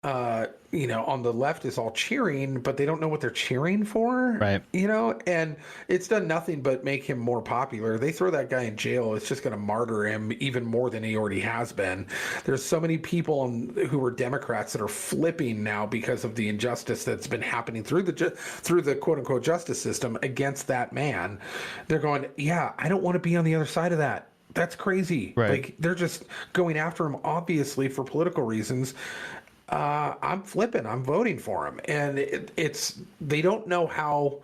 on the left is all cheering, but they don't know what they're cheering for. Right. And it's done nothing but make him more popular. They throw that guy in jail, it's just going to martyr him even more than he already has been. There's so many people who are Democrats that are flipping now because of the injustice that's been happening through the quote unquote justice system against that man. They're going, yeah, I don't want to be on the other side of that. That's crazy. Right. Like they're just going after him, obviously for political reasons. I'm flipping. I'm voting for him. And they don't know how.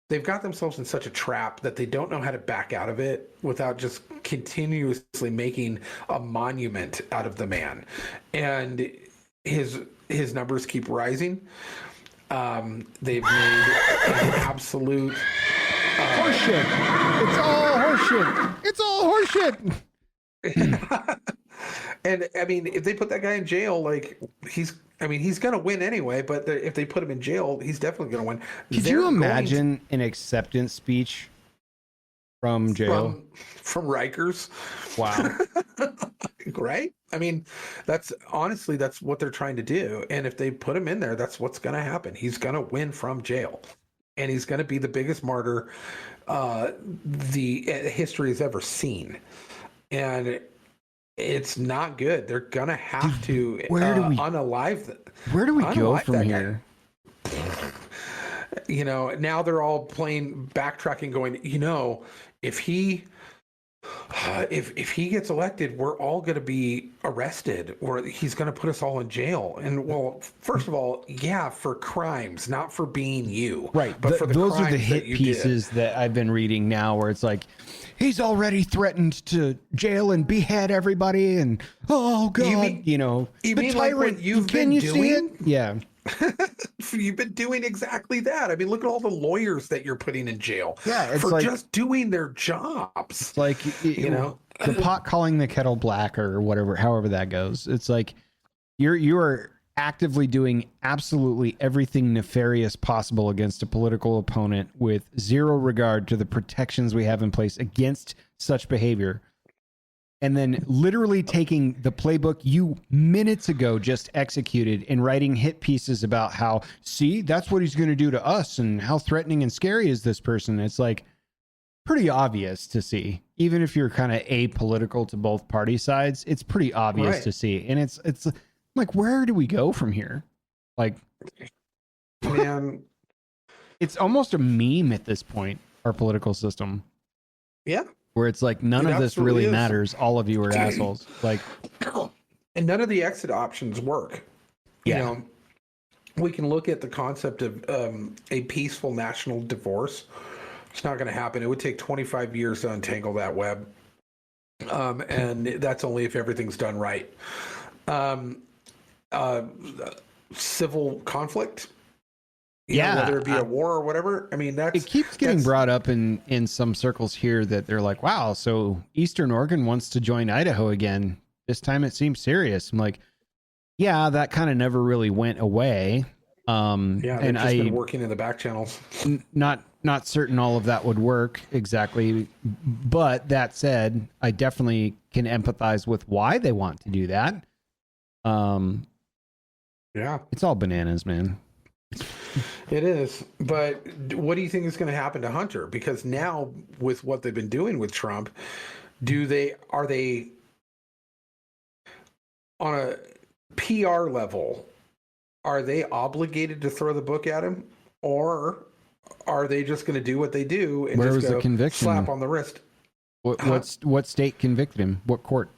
They've got themselves in such a trap that they don't know how to back out of it without just continuously making a monument out of the man. And his numbers keep rising. They've made an absolute horseshit. It's all horseshit. It's all horseshit. And I mean, if they put that guy in jail, like he's going to win anyway. But if they put him in jail, he's definitely going to win. Could you imagine an acceptance speech from jail? From Rikers? Wow. Right? I mean, that's what they're trying to do. And if they put him in there, that's what's going to happen. He's going to win from jail. And he's going to be the biggest martyr the history has ever seen. And it's not good. They're gonna have to unalive. Where do we go from here? Now they're all backtracking, going. If he gets elected, we're all going to be arrested, or he's going to put us all in jail. And well, first of all, yeah, for crimes, not for being you, right? But for those are the hit pieces that I've been reading now, where it's like he's already threatened to jail and behead everybody, and oh god, you the mean tyrant. Like what you've can been you doing? See it? Yeah. You've been doing exactly that. I mean, look at all the lawyers that you're putting in jail for just doing their jobs. It's like, the pot calling the kettle black or whatever, however that goes. It's like you are actively doing absolutely everything nefarious possible against a political opponent with zero regard to the protections we have in place against such behavior. And then literally taking the playbook you minutes ago just executed and writing hit pieces about how, see, that's what he's going to do to us and how threatening and scary is this person. It's like pretty obvious to see, even if you're kind of apolitical to both party sides, it's pretty obvious to see. And it's like, where do we go from here? Like, man, it's almost a meme at this point, our political system. Yeah. Where it's like, none of this really matters. All of you are assholes. Like, and none of the exit options work. Yeah. We can look at the concept of a peaceful national divorce. It's not going to happen. It would take 25 years to untangle that web. And that's only if everything's done right. Civil conflict. Whether it be a war or whatever. I mean, it keeps getting brought up in some circles here that they're like, wow, so Eastern Oregon wants to join Idaho again. This time it seems serious. I'm like, yeah, that kind of never really went away. They've just been working in the back channels. Not certain all of that would work exactly. But that said, I definitely can empathize with why they want to do that. It's all bananas, man. It is, but what do you think is going to happen to Hunter? Because now, with what they've been doing with Trump, are they on a PR level? Are they obligated to throw the book at him, or are they just going to do what they do and Where just was go the conviction? slap on the wrist? What state convicted him? What court?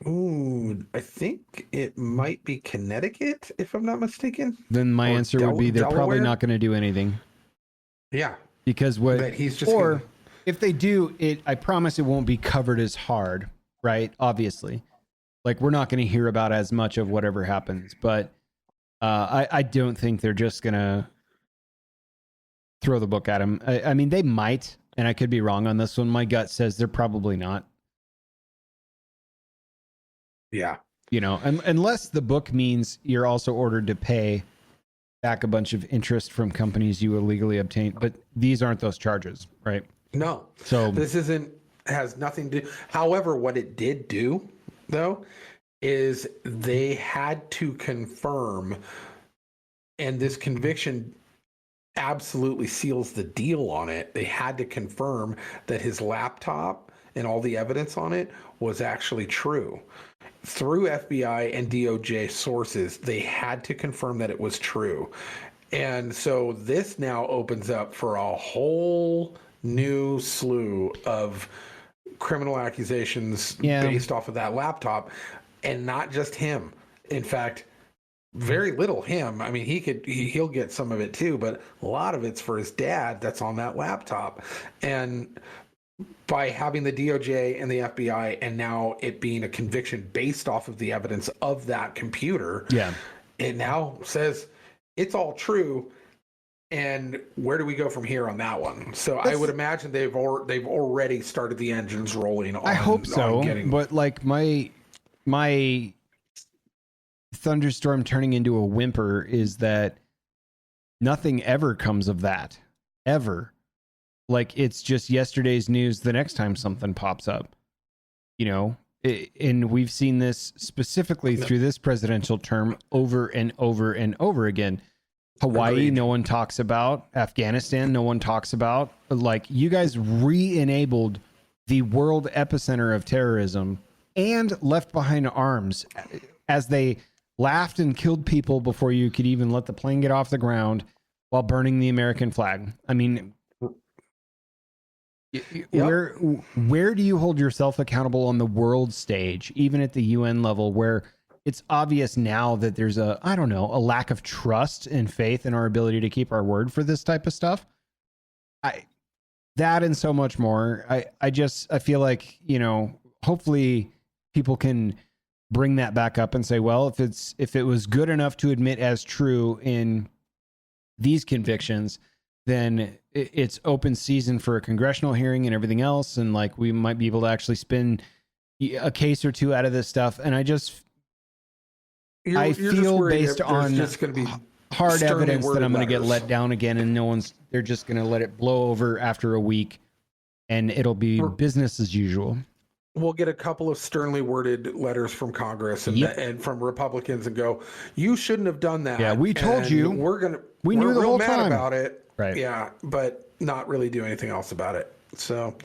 Ooh, I think it might be Connecticut, if I'm not mistaken. Then my answer would be they're probably Delaware? not going to do anything. Yeah, Because what that he's just or gonna, if they do it, I promise it won't be covered as hard, right? Obviously, like we're not going to hear about as much of whatever happens, but I don't think they're just going to throw the book at him. I mean, they might, and I could be wrong on this one. My gut says they're probably not. yeah. You know, unless the book means you're also ordered to pay back a bunch of interest from companies you illegally obtained, but these aren't those charges, right? No. So This has nothing to do. However, what it did do, though, is they had to confirm, and this conviction absolutely seals the deal on it. They had to confirm that his laptop and all the evidence on it was actually true. Through FBI and DOJ sources, they had to confirm that it was true. And so this now opens up for a whole new slew of criminal accusations based off of that laptop, and not just him. In fact, very little him. I mean, he'll get some of it too, but a lot of it's for his dad that's on that laptop. And by having the DOJ and the FBI, and now it being a conviction based off of the evidence of that computer, it now says it's all true. And where do we go from here on that one? So I would imagine they've already started the engines rolling. I hope so, but like my thunderstorm turning into a whimper is that nothing ever comes of that, ever. Like it's just yesterday's news the next time something pops up, you know. And we've seen this specifically through this presidential term over and over and over again. Hawaii, Agreed. No one talks about. Afghanistan, no one talks about. Like, you guys re-enabled the world epicenter of terrorism and left behind arms as they laughed and killed people before you could even let the plane get off the ground while burning the American flag. I mean, where do you hold yourself accountable on the world stage, even at the UN level, where it's obvious now that there's a lack of trust and faith in our ability to keep our word for this type of stuff? That and so much more. I feel like, you know, hopefully people can bring that back up and say, well, if it was good enough to admit as true in these convictions, then it's open season for a congressional hearing and everything else. And like, we might be able to actually spin a case or two out of this stuff. And I feel based on just going to be hard evidence that I'm going to get let down again, and they're just going to let it blow over after a week, and it'll be business as usual. We'll get a couple of sternly worded letters from Congress and from Republicans and go, you shouldn't have done that. Yeah, we told you. We knew the whole time. We're real mad about it. Right. Yeah, but not really do anything else about it. So,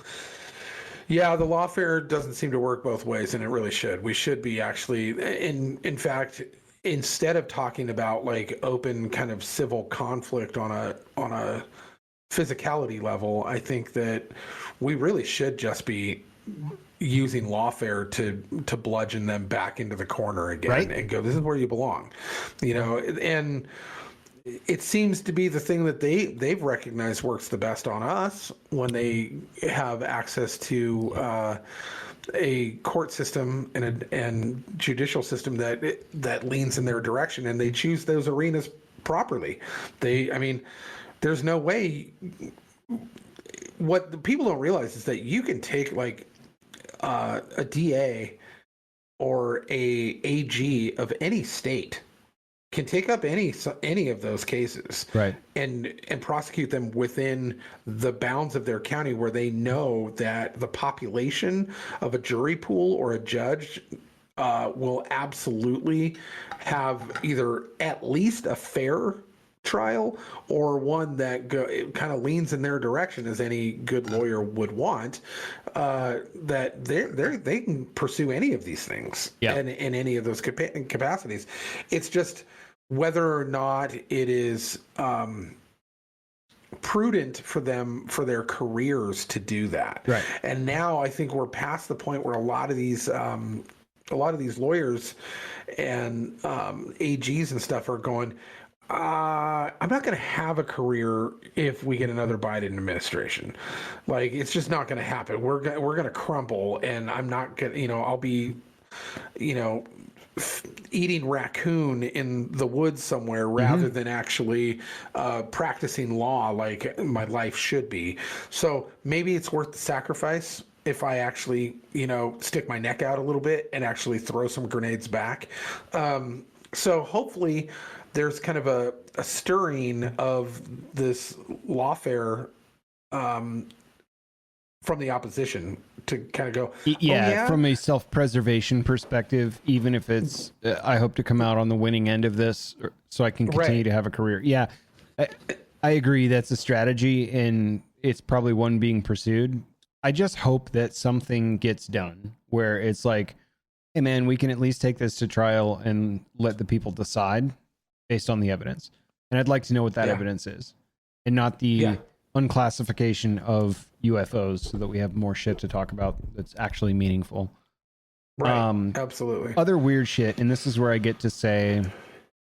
yeah, the lawfare doesn't seem to work both ways, and it really should. We should be actually, in fact, instead of talking about like open kind of civil conflict on a physicality level, I think that we really should just be using lawfare to bludgeon them back into the corner again, and go, this is where you belong, you know. And it seems to be the thing that they've recognized works the best on us when they have access to a court system and judicial system that leans in their direction, and they choose those arenas properly. There's no way. What the people don't realize is that you can take like a DA or a AG of any state can take up any of those cases, right, and prosecute them within the bounds of their county, where they know that the population of a jury pool or a judge will absolutely have either at least a fair trial or one that kind of leans in their direction, as any good lawyer would want. That they can pursue any of these things in any of those capacities. It's just whether or not it is prudent for them, for their careers, to do that. Right. And now I think we're past the point where a lot of these lawyers and AGs and stuff are going, I'm not going to have a career if we get another Biden administration. Like, it's just not going to happen. We're going to crumble, and I'm not going to, I'll be, eating raccoon in the woods somewhere rather than actually practicing law like my life should be. So maybe it's worth the sacrifice if I actually, stick my neck out a little bit and actually throw some grenades back. So hopefully there's kind of a stirring of this lawfare from the opposition to kind of go, from a self-preservation perspective, even if it's, I hope to come out on the winning end of this so I can continue to have a career. Yeah, I agree. That's a strategy, and it's probably one being pursued. I just hope that something gets done where it's like, hey man, we can at least take this to trial and let the people decide based on the evidence. And I'd like to know what that evidence is, and not the unclassification of UFOs, so that we have more shit to talk about that's actually meaningful. Right. Absolutely. Other weird shit, and this is where I get to say,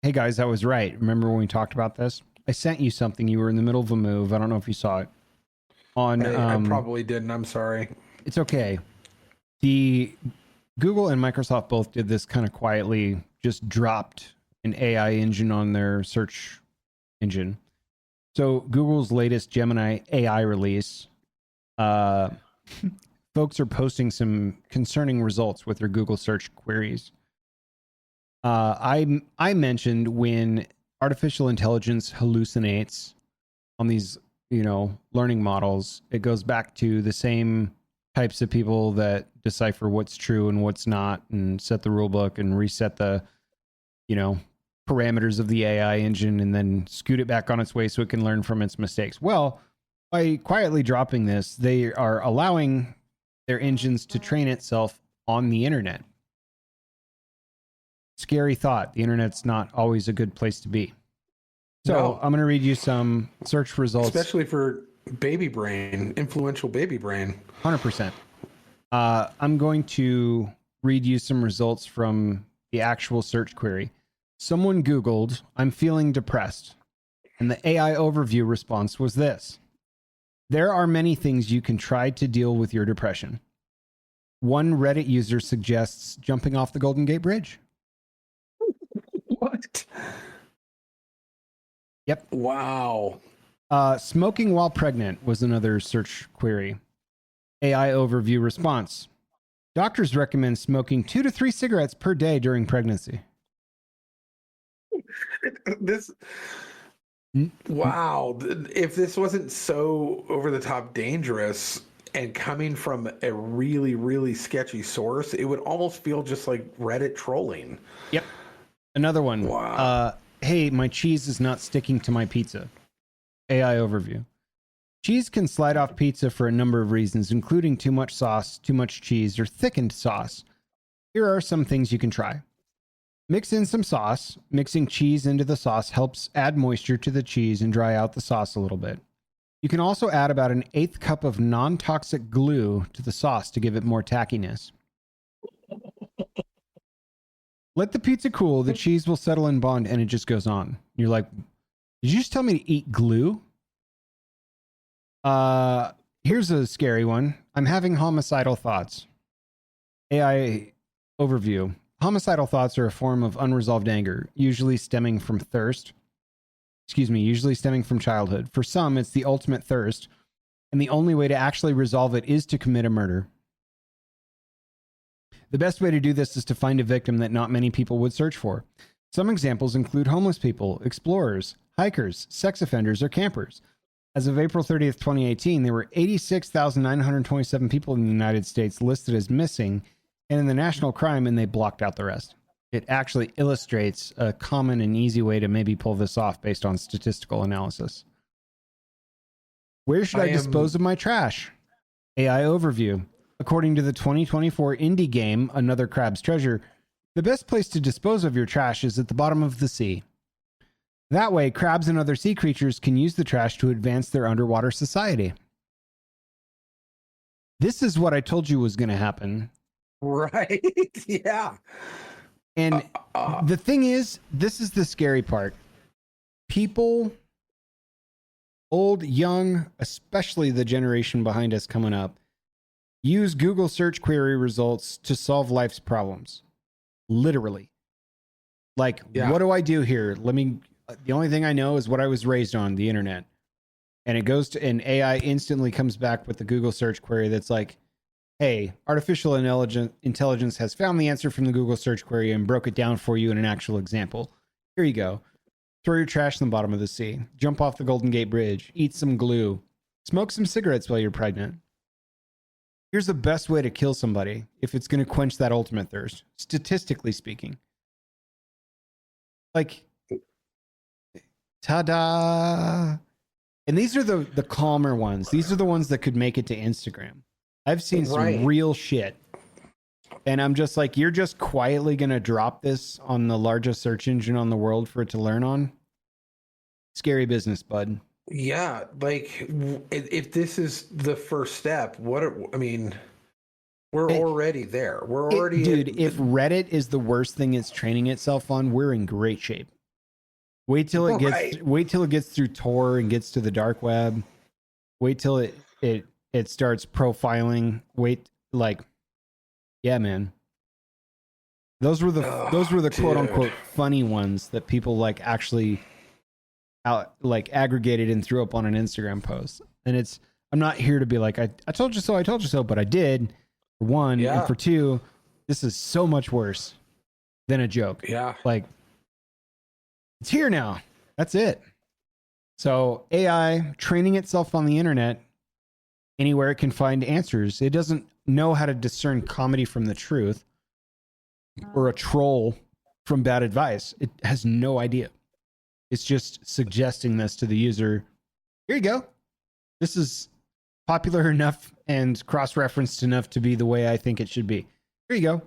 hey guys, I was right. Remember when we talked about this? I sent you something. You were in the middle of a move. I don't know if you saw it. I probably didn't. I'm sorry. It's okay. The Google and Microsoft both did this kind of quietly, just dropped an AI engine on their search engine. So Google's latest Gemini AI release, folks are posting some concerning results with their Google search queries. I mentioned when artificial intelligence hallucinates on these, learning models, it goes back to the same types of people that decipher what's true and what's not, and set the rule book and reset the, parameters of the AI engine, and then scoot it back on its way so it can learn from its mistakes. Well, by quietly dropping this, they are allowing their engines to train itself on the internet. Scary thought. The internet's not always a good place to be. So I'm going to read you some search results. Especially for baby brain, influential baby brain. 100%. I'm going to read you some results from the actual search query. Someone Googled, "I'm feeling depressed." And the AI overview response was this: "There are many things you can try to deal with your depression. One Reddit user suggests jumping off the Golden Gate Bridge." What? Yep. Wow. Smoking while pregnant was another search query. AI overview response: "Doctors recommend smoking 2 to 3 cigarettes per day during pregnancy." Wow. If this wasn't so over the top dangerous and coming from a really, really sketchy source, it would almost feel just like Reddit trolling. Yep. Another one. Wow. Hey, my cheese is not sticking to my pizza. AI overview: "Cheese can slide off pizza for a number of reasons, including too much sauce, too much cheese, or thickened sauce. Here are some things you can try. Mix in some sauce. Mixing cheese into the sauce helps add moisture to the cheese and dry out the sauce a little bit. You can also add about an 1/8 cup of non-toxic glue to the sauce to give it more tackiness. Let the pizza cool, the cheese will settle and bond," and it just goes on. You're like, did you just tell me to eat glue? Here's a scary one. "I'm having homicidal thoughts." AI overview: "Homicidal thoughts are a form of unresolved anger, usually stemming from childhood. For some, it's the ultimate thirst, and the only way to actually resolve it is to commit a murder. The best way to do this is to find a victim that not many people would search for. Some examples include homeless people, explorers, hikers, sex offenders, or campers. As of April 30th, 2018, there were 86,927 people in the United States listed as missing and in the national crime, and they blocked out the rest." It actually illustrates a common and easy way to maybe pull this off based on statistical analysis. "Where should I dispose of my trash?" AI overview: "According to the 2024 indie game, Another Crab's Treasure, the best place to dispose of your trash is at the bottom of the sea. That way, crabs and other sea creatures can use the trash to advance their underwater society. This is what I told you was going to happen. Right. Yeah. And the thing is, this is the scary part. People, old, young, especially the generation behind us coming up, use Google search query results to solve life's problems. Literally. Like, what do I do here? The only thing I know is what I was raised on, the internet. And it goes to, and AI instantly comes back with the Google search query that's like, hey, artificial intelligence has found the answer from the Google search query and broke it down for you in an actual example. Here you go. Throw your trash in the bottom of the sea. Jump off the Golden Gate Bridge. Eat some glue. Smoke some cigarettes while you're pregnant. Here's the best way to kill somebody if it's going to quench that ultimate thirst, statistically speaking. Like, ta-da! And these are the calmer ones. These are the ones that could make it to Instagram. I've seen some real shit. And I'm just like, you're just quietly going to drop this on the largest search engine on the world for it to learn on? Scary business, bud. Yeah, like, if this is the first step, we're already there. We're already... Dude, if Reddit is the worst thing it's training itself on, we're in great shape. Wait till it gets through Tor and gets to the dark web. Wait till it starts profiling. Yeah, man. Those were the quote unquote funny ones that people like actually aggregated and threw up on an Instagram post. And I'm not here to be like, I told you so, but I did, for one. And for two, this is so much worse than a joke. Yeah. Like, it's here now. That's it. So AI training itself on the internet, anywhere it can find answers. It doesn't know how to discern comedy from the truth or a troll from bad advice. It has no idea. It's just suggesting this to the user. Here you go. This is popular enough and cross-referenced enough to be the way I think it should be. Here you go.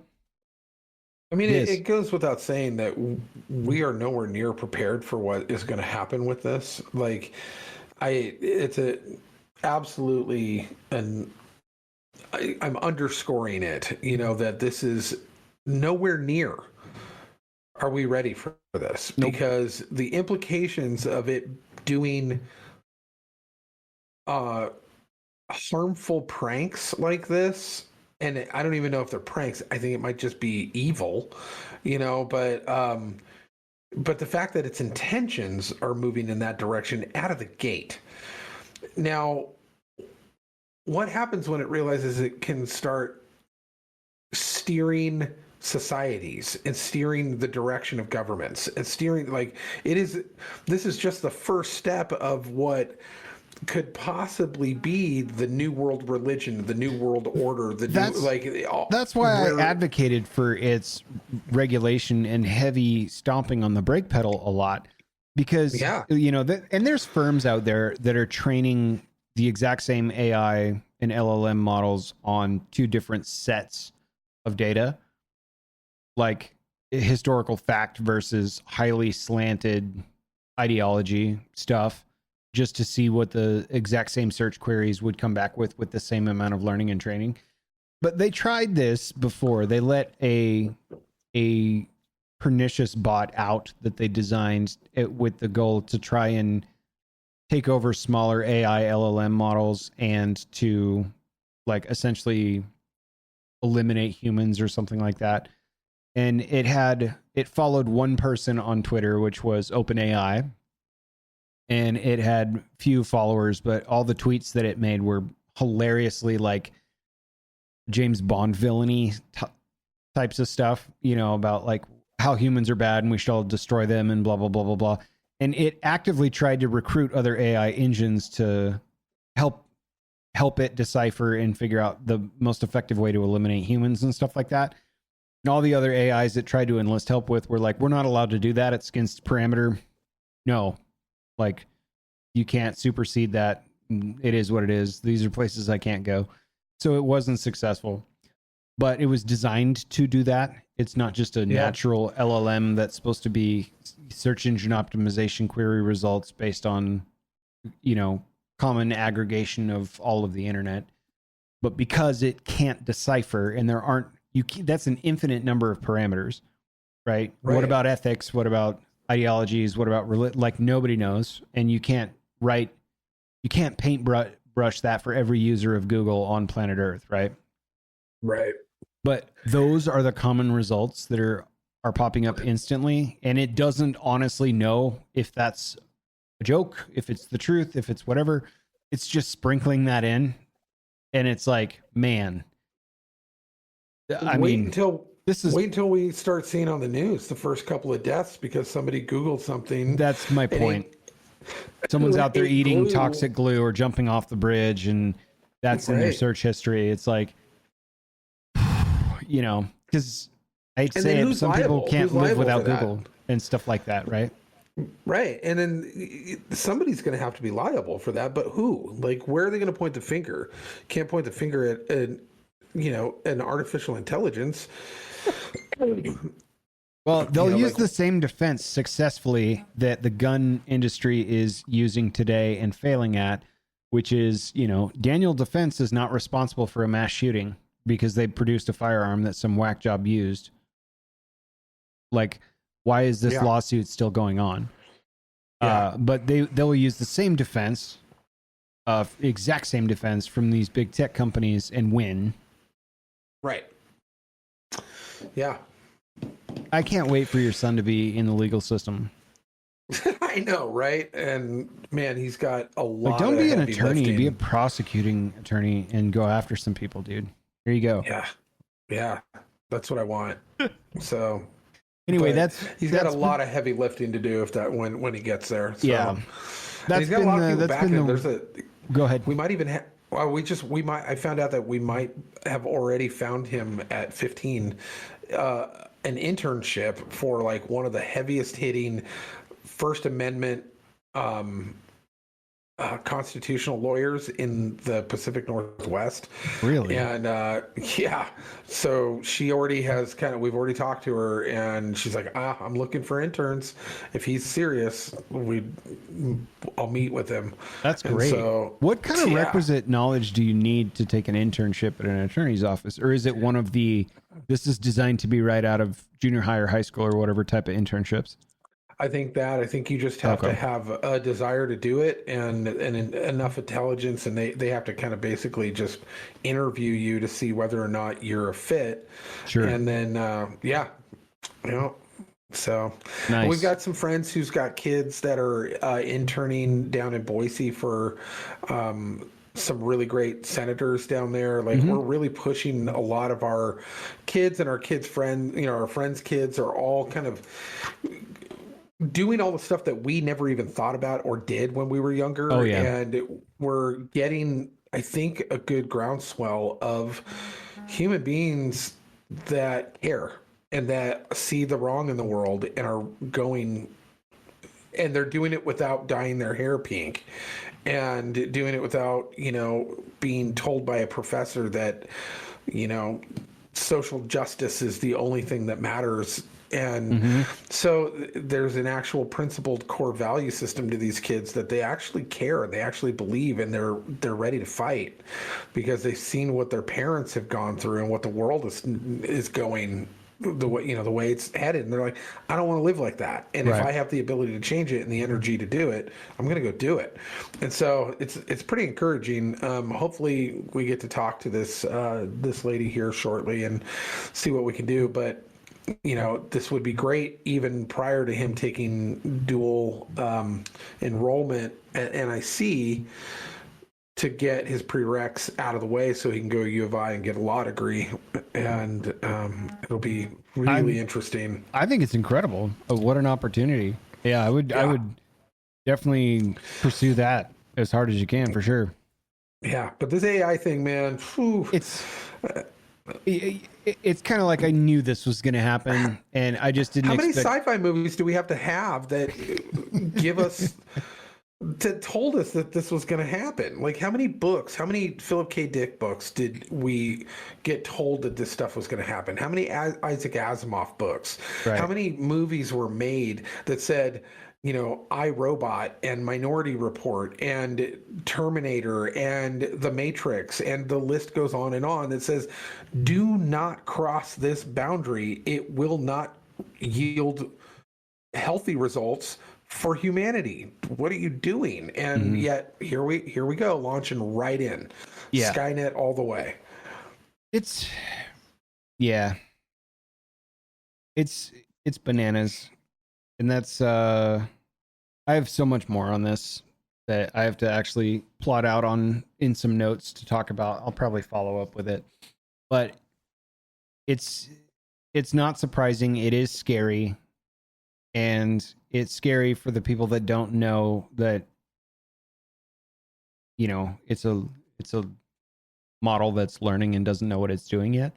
I mean, it goes without saying that we are nowhere near prepared for what is going to happen with this. Like, absolutely, and I'm underscoring it, that this is nowhere near. Are we ready for this? Nope. Because the implications of it doing harmful pranks like this, and I don't even know if they're pranks. I think it might just be evil, but the fact that its intentions are moving in that direction out of the gate. Now, what happens when it realizes it can start steering societies and steering the direction of governments and steering, this is just the first step of what could possibly be the new world religion, the new world order. That's why I advocated for its regulation and heavy stomping on the brake pedal a lot, because and there's firms out there that are training the exact same AI and LLM models on two different sets of data, like historical fact versus highly slanted ideology stuff, just to see what the exact same search queries would come back with the same amount of learning and training. But they tried this before. They let a pernicious bot out that they designed with the goal to try and take over smaller AI LLM models and to essentially eliminate humans or something like that. And it followed one person on Twitter, which was OpenAI. And it had few followers, but all the tweets that it made were hilariously James Bond villainy types of stuff, about how humans are bad and we should all destroy them and blah, blah, blah, blah, blah. And it actively tried to recruit other AI engines to help it decipher and figure out the most effective way to eliminate humans and stuff like that. And all the other AIs that tried to enlist help with were like, we're not allowed to do that. It's against parameter. No. You can't supersede that. It is what it is. These are places I can't go. So it wasn't successful, but it was designed to do that. It's not just a natural LLM that's supposed to be search engine optimization query results based on, common aggregation of all of the internet. But because it can't decipher, and that's an infinite number of parameters, right? What about ethics? What about ideologies? What about like nobody knows, and you can't paintbrush that for every user of Google on planet Earth, right? Right. But those are the common results that are popping up instantly, and it doesn't honestly know if that's a joke, if it's the truth, if it's whatever. It's just sprinkling that in, and it's like, man, wait until we start seeing on the news the first couple of deaths because somebody Googled something. That's my point. Someone's out there eating toxic glue or jumping off the bridge, and that's in their search history. It's like, because I'd say some people can't live without Google and stuff like that, right? Right. And then somebody's going to have to be liable for that, but who? Like, where are they going to point the finger? Can't point the finger at an artificial intelligence. Well, they'll use the same defense successfully that the gun industry is using today and failing at, which is, Daniel Defense is not responsible for a mass shooting because they produced a firearm that some whack job used. Like, why is this lawsuit still going on? But they'll use the same defense, exact same defense from these big tech companies and win. Right. Yeah. I can't wait for your son to be in the legal system. I know, right? And man, he's got a lot. Don't be an attorney, be a prosecuting attorney and go after some people, dude. Here you go. Yeah. That's what I want. So anyway, he's got a lot of heavy lifting to do when he gets there. So. Yeah. He's got a lot of people backing him. Go ahead. We might even have. Well, I found out that we might have already found him at 15 an internship for like one of the heaviest hitting First Amendment constitutional lawyers in the Pacific Northwest. Really? And so she already has we've already talked to her, and she's like, I'm looking for interns. If he's serious, I'll meet with him. That's great. So, what kind of requisite knowledge do you need to take an internship at an attorney's office? Or is it one of this is designed to be right out of junior high or high school or whatever type of internships? I think you just have to have a desire to do it and enough intelligence, and they have to kind of basically just interview you to see whether or not you're a fit. Sure. And then, so nice. We've got some friends who's got kids that are interning down in Boise for some really great senators down there. Like we're really pushing a lot of our kids and our kids' friends, our friends' kids are all kind of doing all the stuff that we never even thought about or did when we were younger. Oh, yeah. And we're getting, I think, a good groundswell of human beings that care and that see the wrong in the world and are going, and they're doing it without dyeing their hair pink and doing it without, being told by a professor that, social justice is the only thing that matters. And so there's an actual principled core value system to these kids that they actually care, they actually believe, and they're ready to fight because they've seen what their parents have gone through and what the world is going the way it's headed, and they're like, I don't want to live like that. And if I have the ability to change it and the energy to do it, I'm going to go do it. And so it's pretty encouraging. Hopefully we get to talk to this lady here shortly and see what we can do. But this would be great even prior to him taking dual enrollment at NIC to get his prereqs out of the way so he can go to U of I and get a law degree. And it'll be really interesting. I think it's incredible. What an opportunity. Yeah, I would definitely pursue that as hard as you can, for sure. Yeah, but this AI thing, man, whew. It's kind of like I knew this was going to happen, and I just didn't. How many sci-fi movies do we have to have that give us that told us that this was going to happen. Like, how many books, how many Philip K. Dick books did we get told that this stuff was going to happen? How many Isaac Asimov books? Right. How many movies were made that said, you know, I, Robot and Minority Report and Terminator and The Matrix, and the list goes on and on, that says, do not cross this boundary. It will not yield healthy results for humanity. What are you doing? And yet here we go, launching right in. Yeah. Skynet all the way. It's bananas. And that's I have so much more on this that I have to actually plot out in some notes to talk about. I'll probably follow up with it. But it's not surprising. It is scary. And it's scary for the people that don't know that, you know, it's a model that's learning and doesn't know what it's doing yet.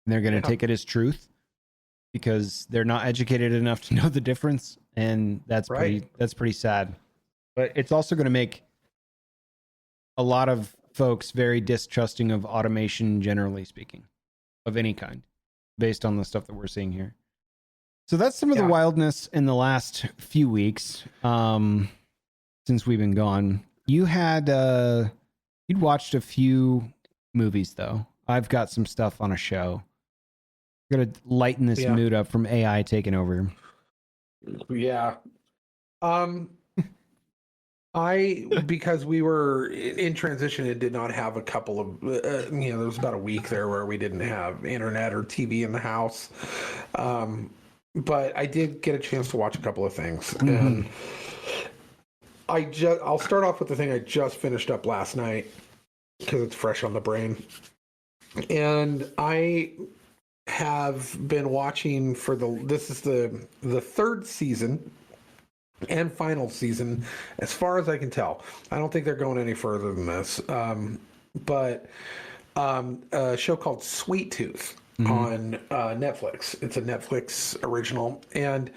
And they're going to take it as truth because they're not educated enough to know the difference. And that's pretty sad. But it's also going to make a lot of folks very distrusting of automation, generally speaking, of any kind, based on the stuff that we're seeing here. So that's some of the wildness in the last few weeks since we've been gone. You had you'd watched a few movies though. I've got some stuff on a show. Got to lighten this mood up from AI taking over. Yeah. Because we were in transition and did not have a couple of, there was about a week there where we didn't have internet or TV in the house. But I did get a chance to watch a couple of things. And I'll start off with the thing I just finished up last night because it's fresh on the brain. And I have been watching this is the third season and final season, as far as I can tell. I don't think they're going any further than this. But a show called Sweet Tooth on Netflix. It's a Netflix original, and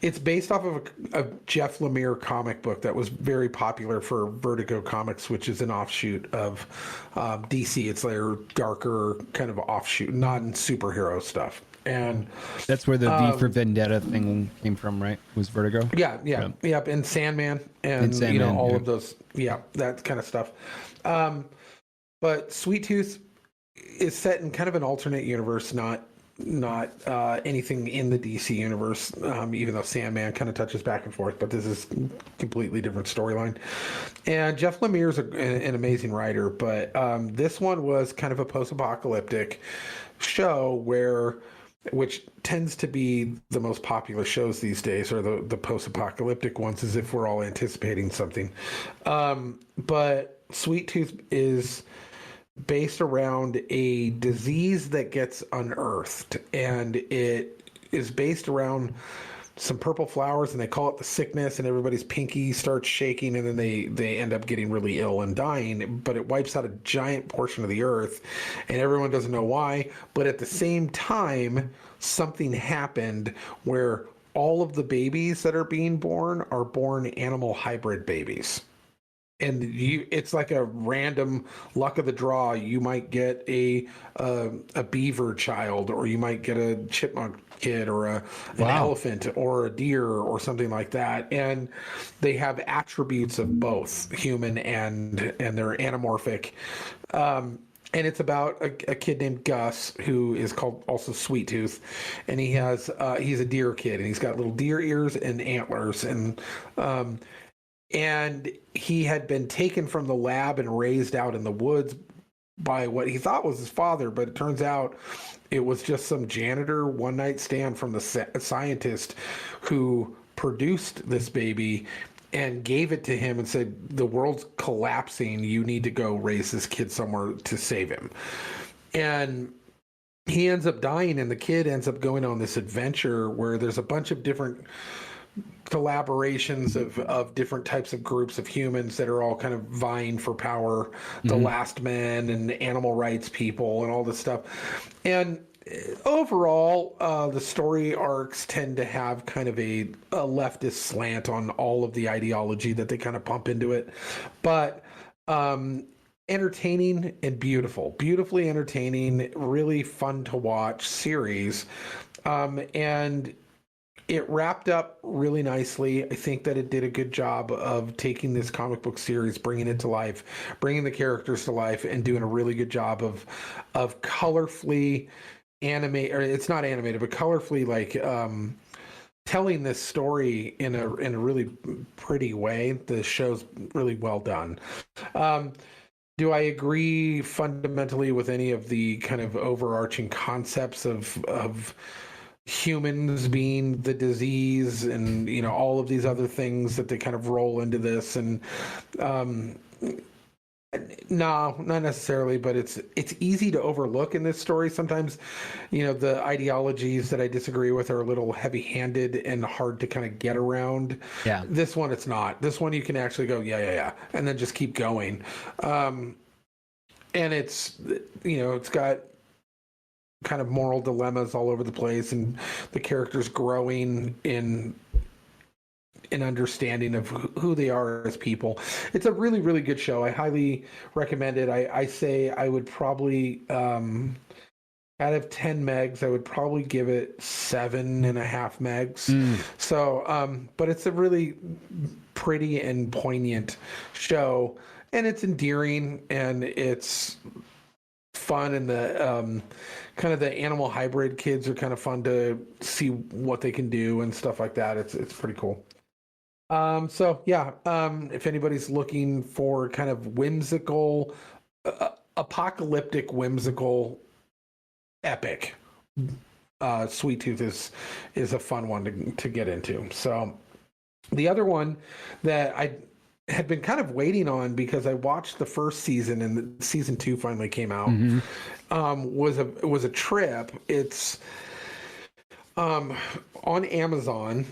it's based off of a Jeff Lemire comic book that was very popular for Vertigo Comics, which is an offshoot of DC. It's their darker kind of offshoot, non-superhero stuff. And that's where the V for Vendetta thing came from, right? Was Vertigo? Yeah. And Sandman and Sandman, all of those. Yeah, that kind of stuff. But Sweet Tooth is set in kind of an alternate universe, not anything in the DC universe, even though Sandman kind of touches back and forth, but this is completely different storyline. And Jeff Lemire is an amazing writer, but this one was kind of a post-apocalyptic show which tends to be the most popular shows these days, or the post-apocalyptic ones, as if we're all anticipating something. But Sweet Tooth is based around a disease that gets unearthed, and it is based around some purple flowers, and they call it the sickness, and everybody's pinky starts shaking, and then they end up getting really ill and dying. But it wipes out a giant portion of the earth, and everyone doesn't know why. But at the same time, something happened where all of the babies that are being born are born animal hybrid babies. And it's like a random luck of the draw. You might get a beaver child, or you might get a chipmunk kid, or an elephant, or a deer, or something like that. And they have attributes of both human and they're anamorphic. And it's about a kid named Gus, who is called also Sweet Tooth, and he's a deer kid, and he's got little deer ears and antlers, and he had been taken from the lab and raised out in the woods by what he thought was his father, but it turns out it was just some janitor one-night stand from the scientist who produced this baby and gave it to him and said, the world's collapsing, you need to go raise this kid somewhere to save him. And he ends up dying, and the kid ends up going on this adventure where there's a bunch of different collaborations of different types of groups of humans that are all kind of vying for power, the last men and animal rights people and all this stuff. And overall, the story arcs tend to have kind of a leftist slant on all of the ideology that they kind of pump into it, but entertaining and beautifully entertaining, really fun to watch series, and it wrapped up really nicely. I think that it did a good job of taking this comic book series, bringing it to life, bringing the characters to life, and doing a really good job of colorfully animate, or it's not animated, but colorfully telling this story in a really pretty way. The show's really well done. Do I agree fundamentally with any of the kind of overarching concepts of humans being the disease and all of these other things that they kind of roll into this? And no, not necessarily, but it's easy to overlook in this story sometimes. The ideologies that I disagree with are a little heavy-handed and hard to kind of get around. Yeah. This one, it's not. This one you can actually go yeah, and then just keep going. And it's it's got kind of moral dilemmas all over the place, and the characters growing in understanding of who they are as people. It's a really, really good show. I highly recommend it. I say I would probably, out of 10 megs, I would probably give it 7.5 megs. So, but it's a really pretty and poignant show, and it's endearing, and it's fun, and the kind of the animal hybrid kids are kind of fun to see what they can do and stuff like that. It's pretty cool. So yeah, if anybody's looking for kind of whimsical, apocalyptic, whimsical epic, Sweet Tooth is a fun one to get into. So the other one that I had been kind of waiting on, because I watched the first season and season 2 finally came out, was a trip. It's on Amazon,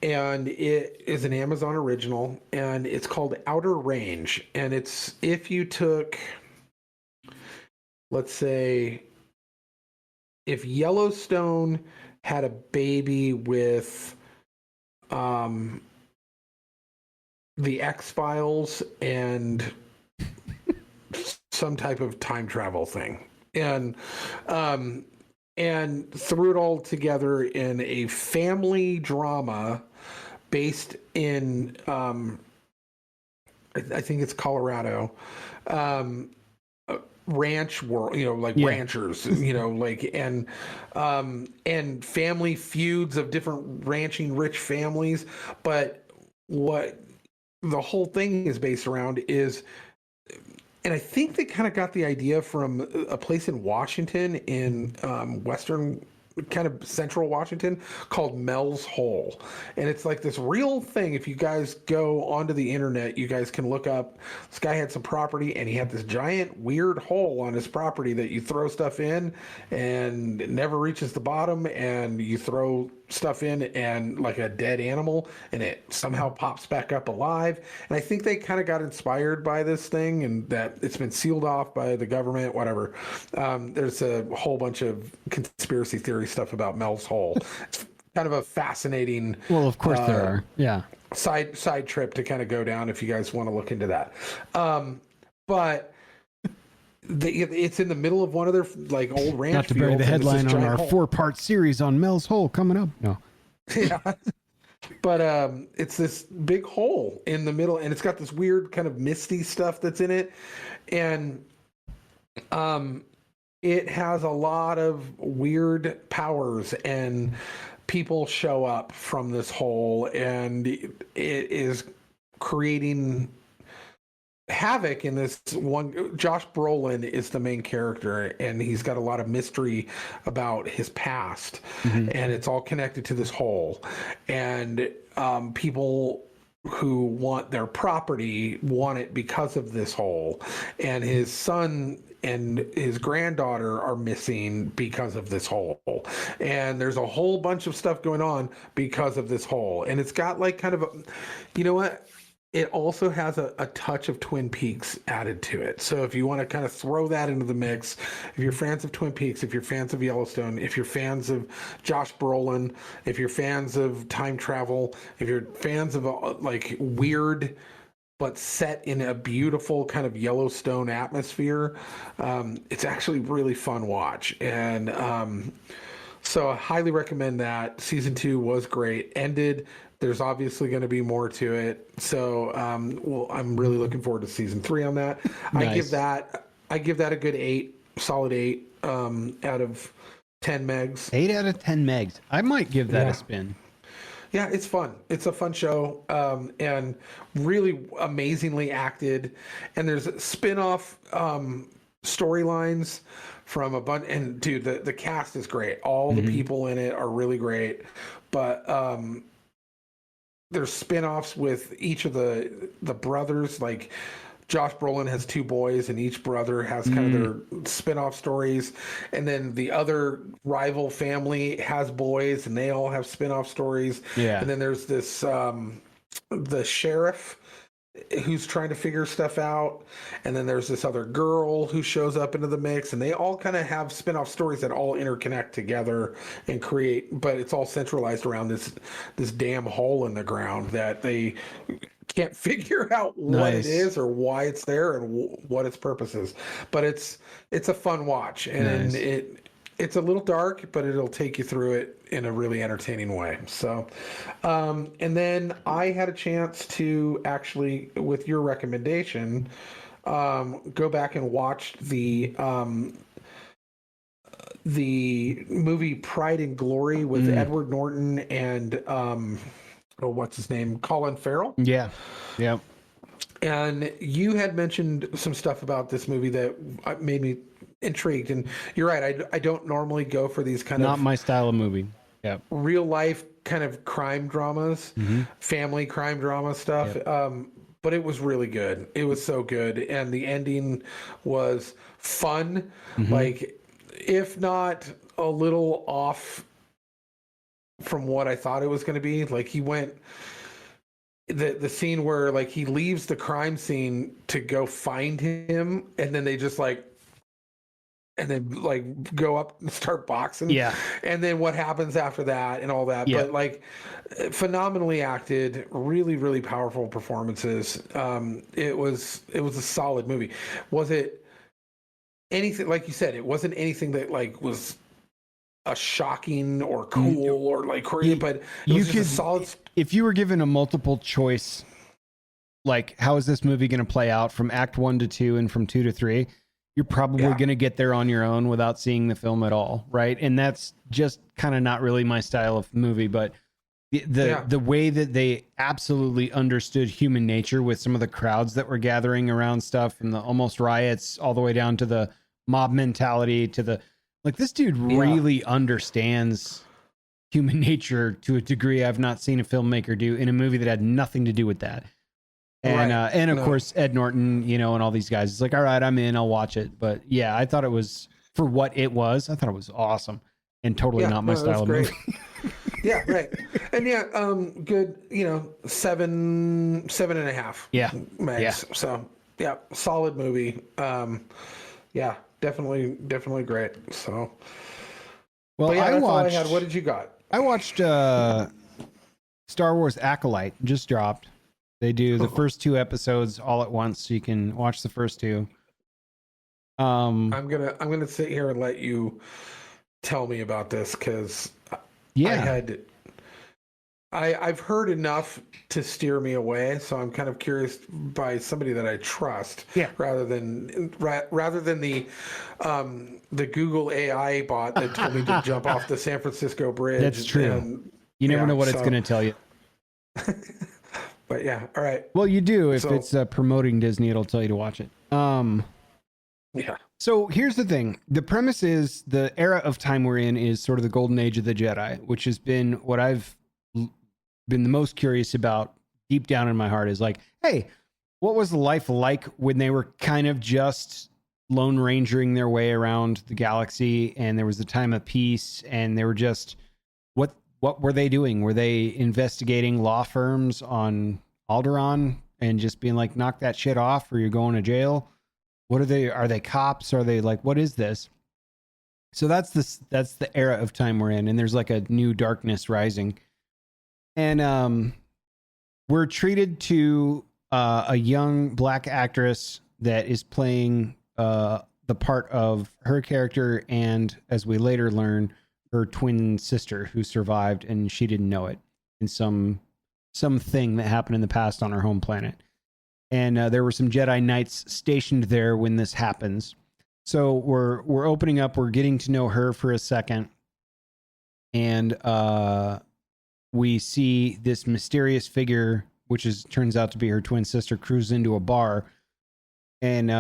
and it is an Amazon original, and it's called Outer Range. And it's, if you took, let's say, if Yellowstone had a baby with the X-Files and some type of time travel thing, and threw it all together in a family drama based in I think it's Colorado, ranch world, ranchers, and family feuds of different ranching rich families. But what the whole thing is based around is, and I think they kind of got the idea from a place in Washington, in western, kind of central Washington, called Mel's Hole. And it's like this real thing. If you guys go onto the internet, you guys can look up, this guy had some property, and he had this giant weird hole on his property that you throw stuff in and it never reaches the bottom, and you throw stuff in and like a dead animal, and it somehow pops back up alive. And I think they kind of got inspired by this thing, and that it's been sealed off by the government, whatever. There's a whole bunch of conspiracy theory stuff about Mel's Hole. It's kind of a fascinating, well, of course there are, yeah, side trip to kind of go down if you guys want to look into that. But it's in the middle of one of their like old ranch. Not to bury the headline on our 4-part series on Mel's Hole coming up. No. Yeah. But it's this big hole in the middle, and it's got this weird kind of misty stuff that's in it, and it has a lot of weird powers, and people show up from this hole, and it is creating havoc in this one. Josh Brolin is the main character, and he's got a lot of mystery about his past, and it's all connected to this hole. And people who want their property want it because of this hole, and his son and his granddaughter are missing because of this hole, and there's a whole bunch of stuff going on because of this hole. And it's got like kind of a, you know what, it also has a touch of Twin Peaks added to it. So if you want to kind of throw that into the mix, if you're fans of Twin Peaks, if you're fans of Yellowstone, if you're fans of Josh Brolin, if you're fans of time travel, if you're fans of like weird but set in a beautiful kind of Yellowstone atmosphere, it's actually really fun watch. And so I highly recommend that. Season 2 was great. Ended. There's obviously going to be more to it. So, well, I'm really looking forward to season 3 on that. Nice. I give that a good 8, solid 8 out of 10 megs. 8 out of 10 megs. I might give that a spin. Yeah, it's fun. It's a fun show, and really amazingly acted. And there's spin-off storylines from a bunch. And dude, the cast is great. All the people in it are really great. But there's spin-offs with each of the brothers. Like Josh Brolin has 2 boys, and each brother has kind of their spin-off stories. And then the other rival family has boys, and they all have spin-off stories. Yeah. And then there's this the sheriff who's trying to figure stuff out, and then there's this other girl who shows up into the mix, and they all kind of have spin-off stories that all interconnect together and create, but it's all centralized around this damn hole in the ground that they can't figure out what it is or why it's there and what its purpose is. But it's a fun watch, and it's a little dark, but it'll take you through it in a really entertaining way. So, and then I had a chance to actually, with your recommendation, go back and watch the movie Pride and Glory with Edward Norton and what's his name? Colin Farrell. Yeah. Yeah. And you had mentioned some stuff about this movie that made me intrigued. And you're right. I don't normally go for these kind of not my style of movie. Yeah. Real life kind of crime dramas, family crime drama stuff. Yep. But it was really good. It was so good. And the ending was fun. Like, if not a little off from what I thought it was going to be. Like, he went the scene where like he leaves the crime scene to go find him, and then they just like go up and start boxing. Yeah. And then what happens after that and all that. Yeah. But like, phenomenally acted, really, really powerful performances. It was a solid movie. Was it anything, like you said, it wasn't anything that like was a shocking or cool or like crazy, but it was just a solid. If you were given a multiple choice, like how is this movie going to play out from act 1 to 2 and from 2 to 3, you're probably going to get there on your own without seeing the film at all. Right. And that's just kind of not really my style of movie, but the way that they absolutely understood human nature with some of the crowds that were gathering around stuff, and the almost riots all the way down to the mob mentality to the, like, this dude really understands human nature to a degree I've not seen a filmmaker do in a movie that had nothing to do with that. And of course, Ed Norton, you know, and all these guys. It's like, all right, I'm in, I'll watch it. But yeah, I thought it was, for what it was, I thought it was awesome and totally not my style of movie. Yeah, right. And good, 7.5. Yeah. Max. Yeah. So yeah, solid movie. Yeah, definitely great. So, well, that's all I had. What did you got? I watched Star Wars Acolyte, just dropped. They do the first 2 episodes all at once, so you can watch the first 2. I'm gonna sit here and let you tell me about this, because I've heard enough to steer me away, so I'm kind of curious by somebody that I trust, rather than the Google AI bot that told me to jump off the San Francisco Bridge. That's true. And, you never know what it's going to tell you. But yeah, all right. Well, you do. If it's promoting Disney, it'll tell you to watch it. Yeah. So here's the thing. The premise is the era of time we're in is sort of the golden age of the Jedi, which has been what I've been the most curious about deep down in my heart, is like, hey, what was life like when they were kind of just lone rangering their way around the galaxy, and there was a time of peace, and they were just, what were they doing? Were they investigating law firms on Alderaan and just being like, knock that shit off or you're going to jail. What are they? Are they cops? Are they like, what is this? So that's the era of time we're in. And there's like a new darkness rising. And we're treated to a young black actress that is playing the part of her character, and as we later learn, her twin sister who survived and she didn't know it in some thing that happened in the past on her home planet. And there were some Jedi Knights stationed there when this happens. So we're opening up, we're getting to know her for a second, and we see this mysterious figure, which turns out to be her twin sister, cruise into a bar and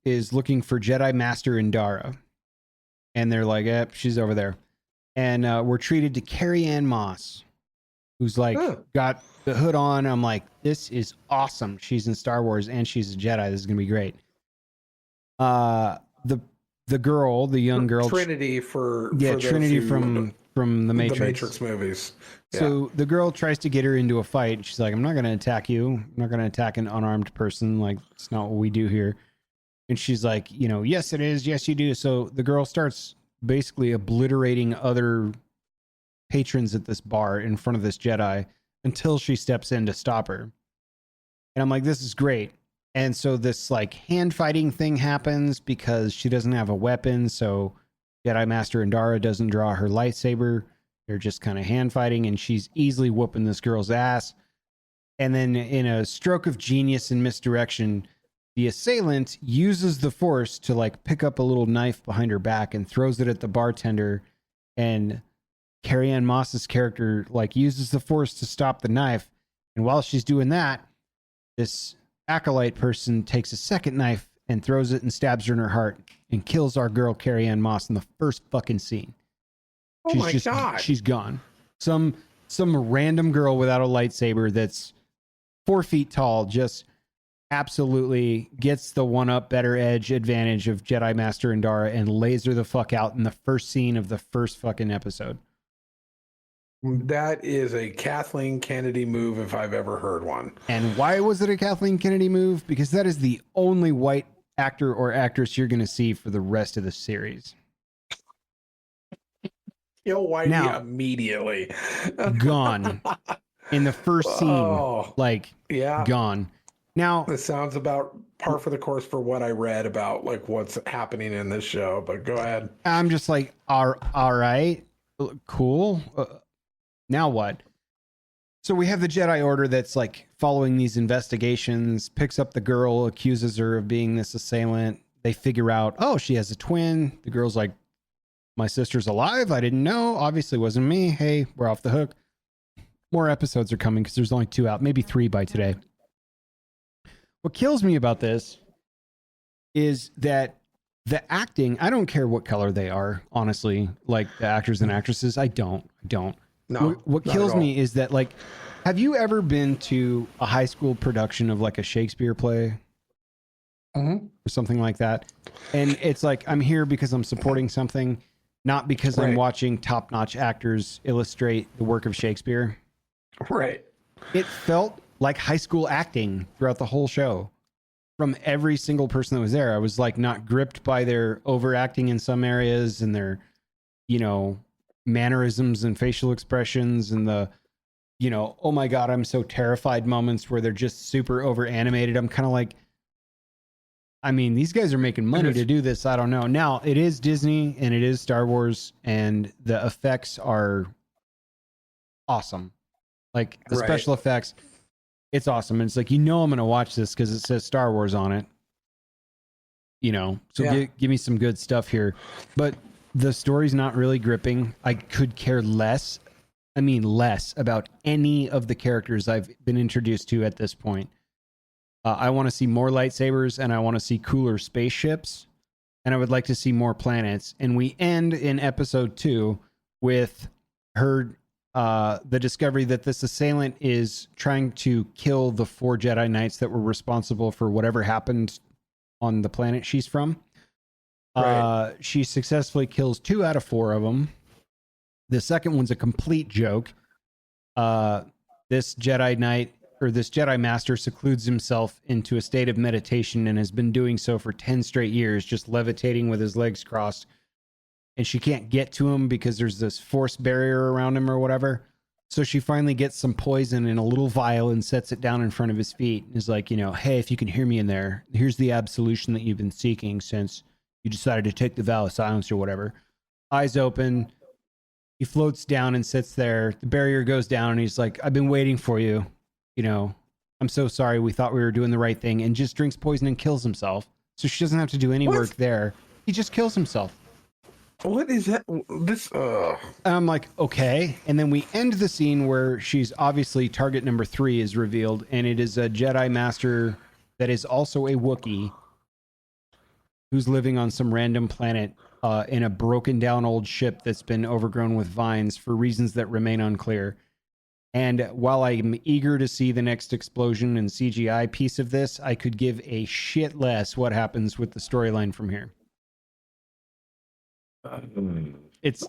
is looking for Jedi Master Indara. And they're like, she's over there. And we're treated to Carrie Ann Moss, who's like got the hood on. I'm like, this is awesome. She's in Star Wars and she's a Jedi. This is gonna be great. The girl, the young girl, Trinity Trinity from the Matrix. The Matrix movies. Yeah. So the girl tries to get her into a fight. She's like, I'm not going to attack you. I'm not going to attack an unarmed person. Like, it's not what we do here. And she's like, yes, it is. Yes, you do. So the girl starts basically obliterating other patrons at this bar in front of this Jedi until she steps in to stop her. And I'm like, this is great. And so this like hand fighting thing happens because she doesn't have a weapon. So Jedi Master Indara doesn't draw her lightsaber. They're just kind of hand fighting, and she's easily whooping this girl's ass. And then in a stroke of genius and misdirection, the assailant uses the Force to like pick up a little knife behind her back and throws it at the bartender. And Carrie Ann Moss's character like uses the Force to stop the knife. And while she's doing that, this Acolyte person takes a second knife and throws it and stabs her in her heart and kills our girl Carrie Ann Moss in the first fucking scene. Oh my God. She's gone. Some random girl without a lightsaber that's 4 feet tall just absolutely gets the one-up better edge advantage of Jedi Master Indara and lays her the fuck out in the first scene of the first fucking episode. That is a Kathleen Kennedy move if I've ever heard one. And why was it a Kathleen Kennedy move? Because that is the only white actor or actress you're going to see for the rest of the series. Kill Whitey now, immediately. Gone. In the first scene. Gone. Now, this sounds about par for the course for what I read about like what's happening in this show, but go ahead. I'm just like, all right, cool. Now what? So we have the Jedi Order that's like following these investigations, picks up the girl, accuses her of being this assailant. They figure out, oh, she has a twin. The girl's like, my sister's alive. I didn't know. Obviously wasn't me. Hey, we're off the hook. More episodes are coming because there's only 2 out, maybe 3 by today. What kills me about this is that the acting, I don't care what color they are, honestly, like the actors and actresses. I don't. No. What kills me is that, like, have you ever been to a high school production of like a Shakespeare play? Or something like that? And it's like, I'm here because I'm supporting something, not because I'm watching top-notch actors illustrate the work of Shakespeare. Right. It felt like high school acting throughout the whole show. From every single person that was there, I was like not gripped by their overacting in some areas and their, mannerisms and facial expressions and the, oh my God, I'm so terrified moments where they're just super over animated. I'm kind of like, I mean, these guys are making money to do this. I don't know. Now, it is Disney and it is Star Wars, and the effects are awesome. Like the special effects, it's awesome. And it's like, I'm going to watch this because it says Star Wars on it. So give me some good stuff here. But the story's not really gripping. I could care less about any of the characters I've been introduced to at this point. I want to see more lightsabers and I want to see cooler spaceships, and I would like to see more planets. And we end in episode 2 with her, the discovery that this assailant is trying to kill the 4 Jedi Knights that were responsible for whatever happened on the planet she's from. She successfully kills 2 out of 4 of them. The second one's a complete joke. This Jedi Knight this Jedi Master secludes himself into a state of meditation and has been doing so for 10 straight years, just levitating with his legs crossed. And she can't get to him because there's this force barrier around him or whatever. So she finally gets some poison in a little vial and sets it down in front of his feet. And is like, hey, if you can hear me in there, here's the absolution that you've been seeking since you decided to take the vow of silence or whatever. Eyes open. He floats down and sits there. The barrier goes down and he's like, I've been waiting for you. I'm so sorry. We thought we were doing the right thing, and just drinks poison and kills himself. So she doesn't have to do any work there. He just kills himself. What is that? This. And I'm like, okay. And then we end the scene where she's obviously target number 3 is revealed, and it is a Jedi Master that is also a Wookiee who's living on some random planet in a broken down old ship that's been overgrown with vines for reasons that remain unclear. And while I'm eager to see the next explosion and CGI piece of this, I could give a shit less what happens with the storyline from here. It's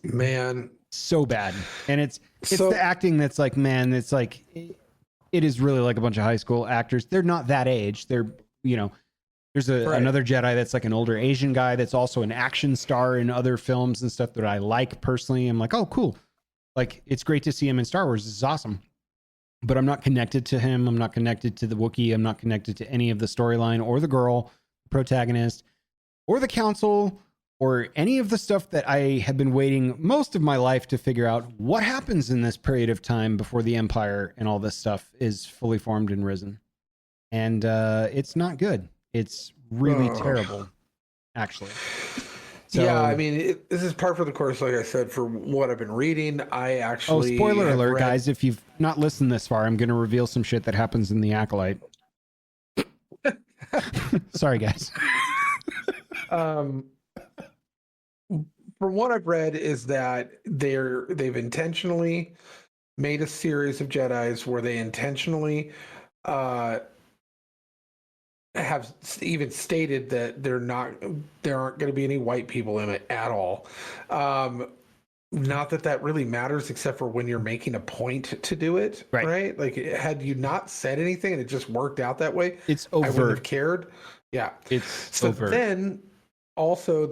so bad. And it's the acting that's like, man, it's like, it is really like a bunch of high school actors. They're not that age. They're, there's another Jedi that's like an older Asian guy that's also an action star in other films and stuff that I like personally. I'm like, oh, cool. Like, it's great to see him in Star Wars. This is awesome. But I'm not connected to him. I'm not connected to the Wookiee. I'm not connected to any of the storyline or the girl, the protagonist, or the council, or any of the stuff that I have been waiting most of my life to figure out what happens in this period of time before the Empire and all this stuff is fully formed and risen. And it's not good. It's really terrible, actually. So, yeah, I mean, this is par for the course, like I said, for what I've been reading. I actually... Oh, spoiler alert, guys. If you've not listened this far, I'm going to reveal some shit that happens in the Acolyte. Sorry, guys. From what I've read is that they've intentionally made a series of Jedis where they intentionally have even stated that there aren't going to be any white people in it at all. Not that really matters, except for when you're making a point to do it, right? Like, had you not said anything and it just worked out that way, it's overt. I wouldn't have cared. Yeah, it's so overt. Then also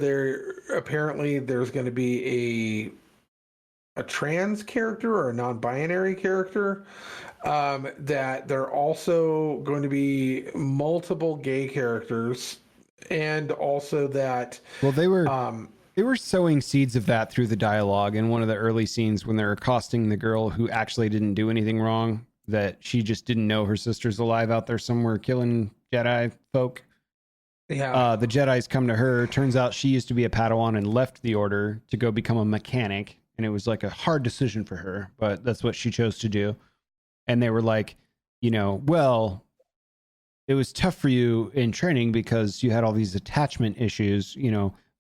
apparently there's going to be a trans character or a non-binary character. That there are also going to be multiple gay characters, and also that they were sowing seeds of that through the dialogue in one of the early scenes when they're accosting the girl who actually didn't do anything wrong, that she just didn't know her sister's alive out there somewhere killing Jedi folk. Yeah. The Jedis come to her. Turns out she used to be a Padawan and left the order to go become a mechanic, and it was like a hard decision for her, but that's what she chose to do. And they were like, well, it was tough for you in training because you had all these attachment issues.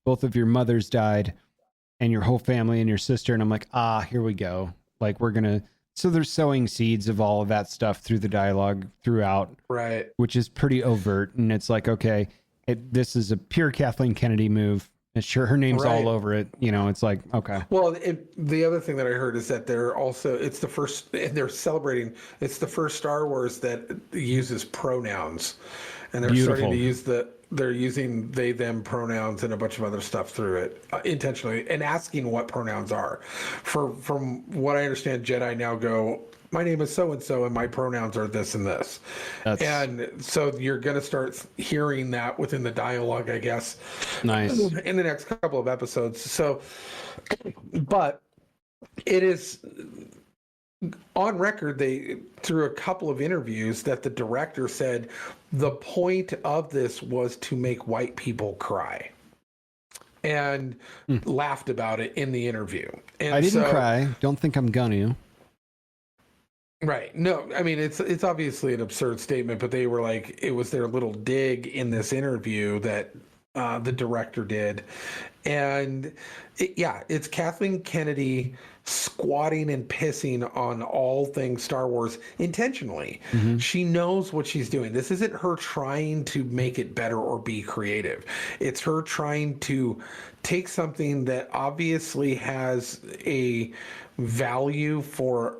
Both of your mothers died and your whole family and your sister. And I'm like, here we go. Like, so they're sowing seeds of all of that stuff through the dialogue throughout. Right. Which is pretty overt. And it's like, okay, this is a pure Kathleen Kennedy move. And sure, her name's all over it. It's like, okay. Well, the other thing that I heard is that it's the first Star Wars that uses pronouns, and they're starting to use they're using they, them pronouns and a bunch of other stuff through it intentionally, and asking what pronouns are. From what I understand, Jedi now go, my name is so-and-so and my pronouns are this and this. And so you're going to start hearing that within the dialogue, I guess. Nice. In the next couple of episodes. So, but it is on record, through a couple of interviews, that the director said the point of this was to make white people cry. And laughed about it in the interview. And I didn't cry. Don't think I'm gonna. Right. No, I mean, it's obviously an absurd statement, but they were like, it was their little dig in this interview that the director did. And it's Kathleen Kennedy squatting and pissing on all things Star Wars intentionally. Mm-hmm. She knows what she's doing. This isn't her trying to make it better or be creative. It's her trying to take something that obviously has a value for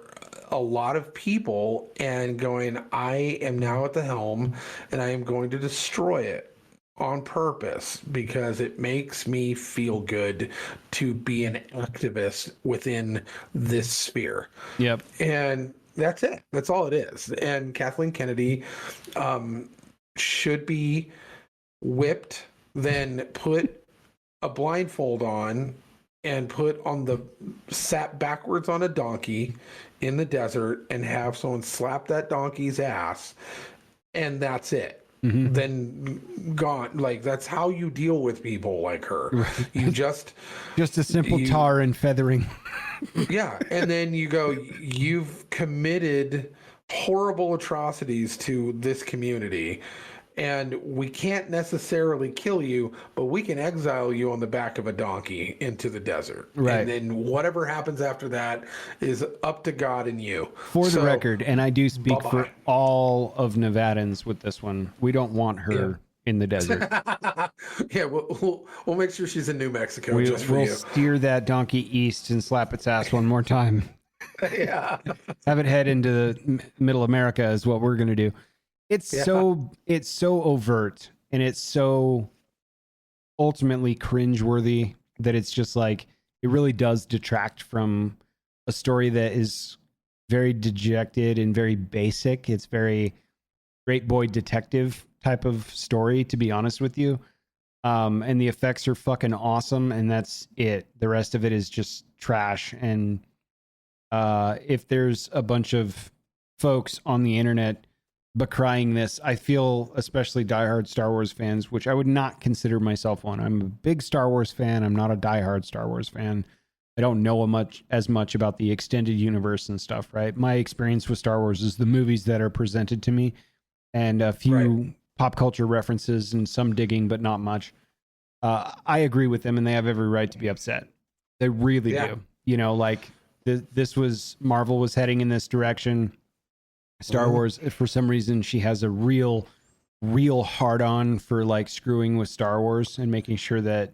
a lot of people and going, I am now at the helm and I am going to destroy it on purpose because it makes me feel good to be an activist within this sphere. Yep. And that's it. That's all it is. And Kathleen Kennedy should be whipped, then put a blindfold on and sat backwards on a donkey in the desert and have someone slap that donkey's ass, and that's it. Mm-hmm. Then gone. Like, that's how you deal with people like her. Right. You just a simple tar and feathering. Yeah. And then you go, you've committed horrible atrocities to this community, and we can't necessarily kill you, but we can exile you on the back of a donkey into the desert. Right. And then whatever happens after that is up to God and you. For the record, and I do speak for all of Nevadans with this one, we don't want her in the desert. Yeah, we'll make sure she's in New Mexico. We'll steer that donkey east and slap its ass one more time. Yeah. Have it head into the middle America is what we're going to do. It's so overt, and it's so ultimately cringeworthy that it's just like, it really does detract from a story that is very dejected and very basic. It's very great boy detective type of story, to be honest with you. And the effects are fucking awesome, and that's it. The rest of it is just trash. And if there's a bunch of folks on the internet decrying this, I feel, especially diehard Star Wars fans, which I would not consider myself one. I'm a big Star Wars fan. I'm not a diehard Star Wars fan. I don't know as much about the extended universe and stuff, right? My experience with Star Wars is the movies that are presented to me and a few pop culture references and some digging, but not much. I agree with them, and they have every right to be upset. They really do. You know, like Marvel was heading in this direction. Star Wars, for some reason, she has a real hard on for like screwing with Star Wars and making sure that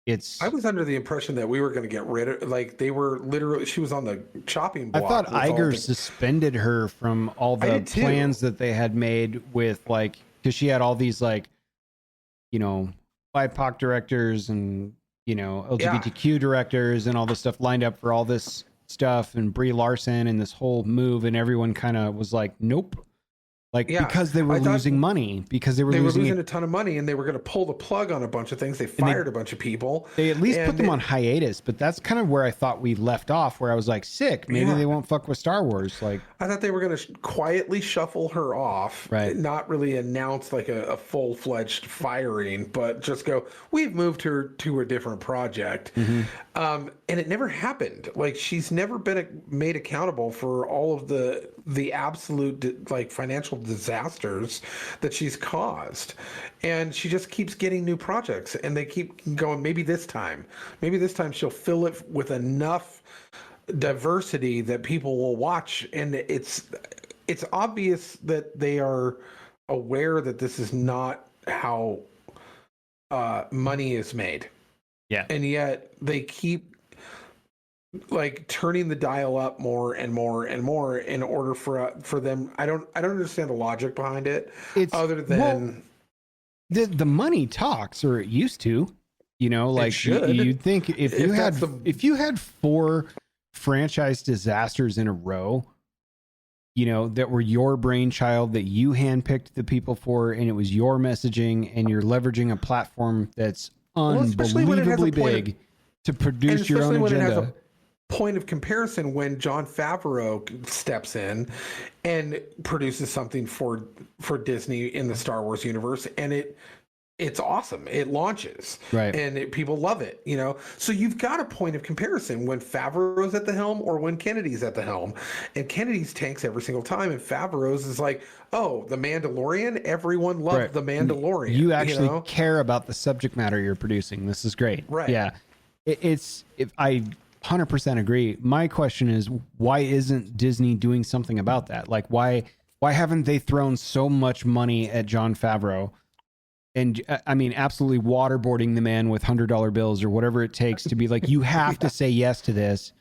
it's. I was under the impression that we were going to get rid of, like, they were literally, she was on the chopping block. I thought Iger suspended her from all the plans that they had made with, like, because she had all these, like, you know, BIPOC directors and, you know, LGBTQ directors and all this stuff lined up for all this stuff, and Brie Larson and this whole move, and everyone kind of was like, nope. Like, because they were losing money, because they were losing a ton of money, and they were going to pull the plug on a bunch of things. They fired a bunch of people. They at least put them on hiatus, but that's kind of where I thought we left off, where I was like, sick. Maybe they won't fuck with Star Wars. Like, I thought they were going to quietly shuffle her off, not really announce like a full-fledged firing, but just go, we've moved her to a different project. And it never happened. Like, she's never been made accountable for all of the absolute, like, financial disasters that she's caused, and she just keeps getting new projects, and they keep going, maybe this time she'll fill it with enough diversity that people will watch. And it's obvious that they are aware that this is not how money is made, and yet they keep like turning the dial up more and more and more in order for them. I don't understand the logic behind it, other than the money talks, or it used to, you know, like you'd think if you had 4 franchise disasters in a row, you know, that were your brainchild, that you handpicked the people for, and it was your messaging, and you're leveraging a platform that's unbelievably big to produce your own agenda. Point of comparison when Jon Favreau steps in and produces something for Disney in the Star Wars universe, and it's awesome. It launches, and people love it, you know. So you've got a point of comparison when Favreau's at the helm or when Kennedy's at the helm, and Kennedy's tanks every single time, and Favreau's is like, oh, the Mandalorian, everyone loved the Mandalorian. You actually care about the subject matter you're producing. This is great, Yeah, I 100% agree. My question is, why isn't Disney doing something about that? Like, why haven't they thrown so much money at Jon Favreau? And I mean, absolutely waterboarding the man with $100 bills or whatever it takes to be like, you have to say yes to this.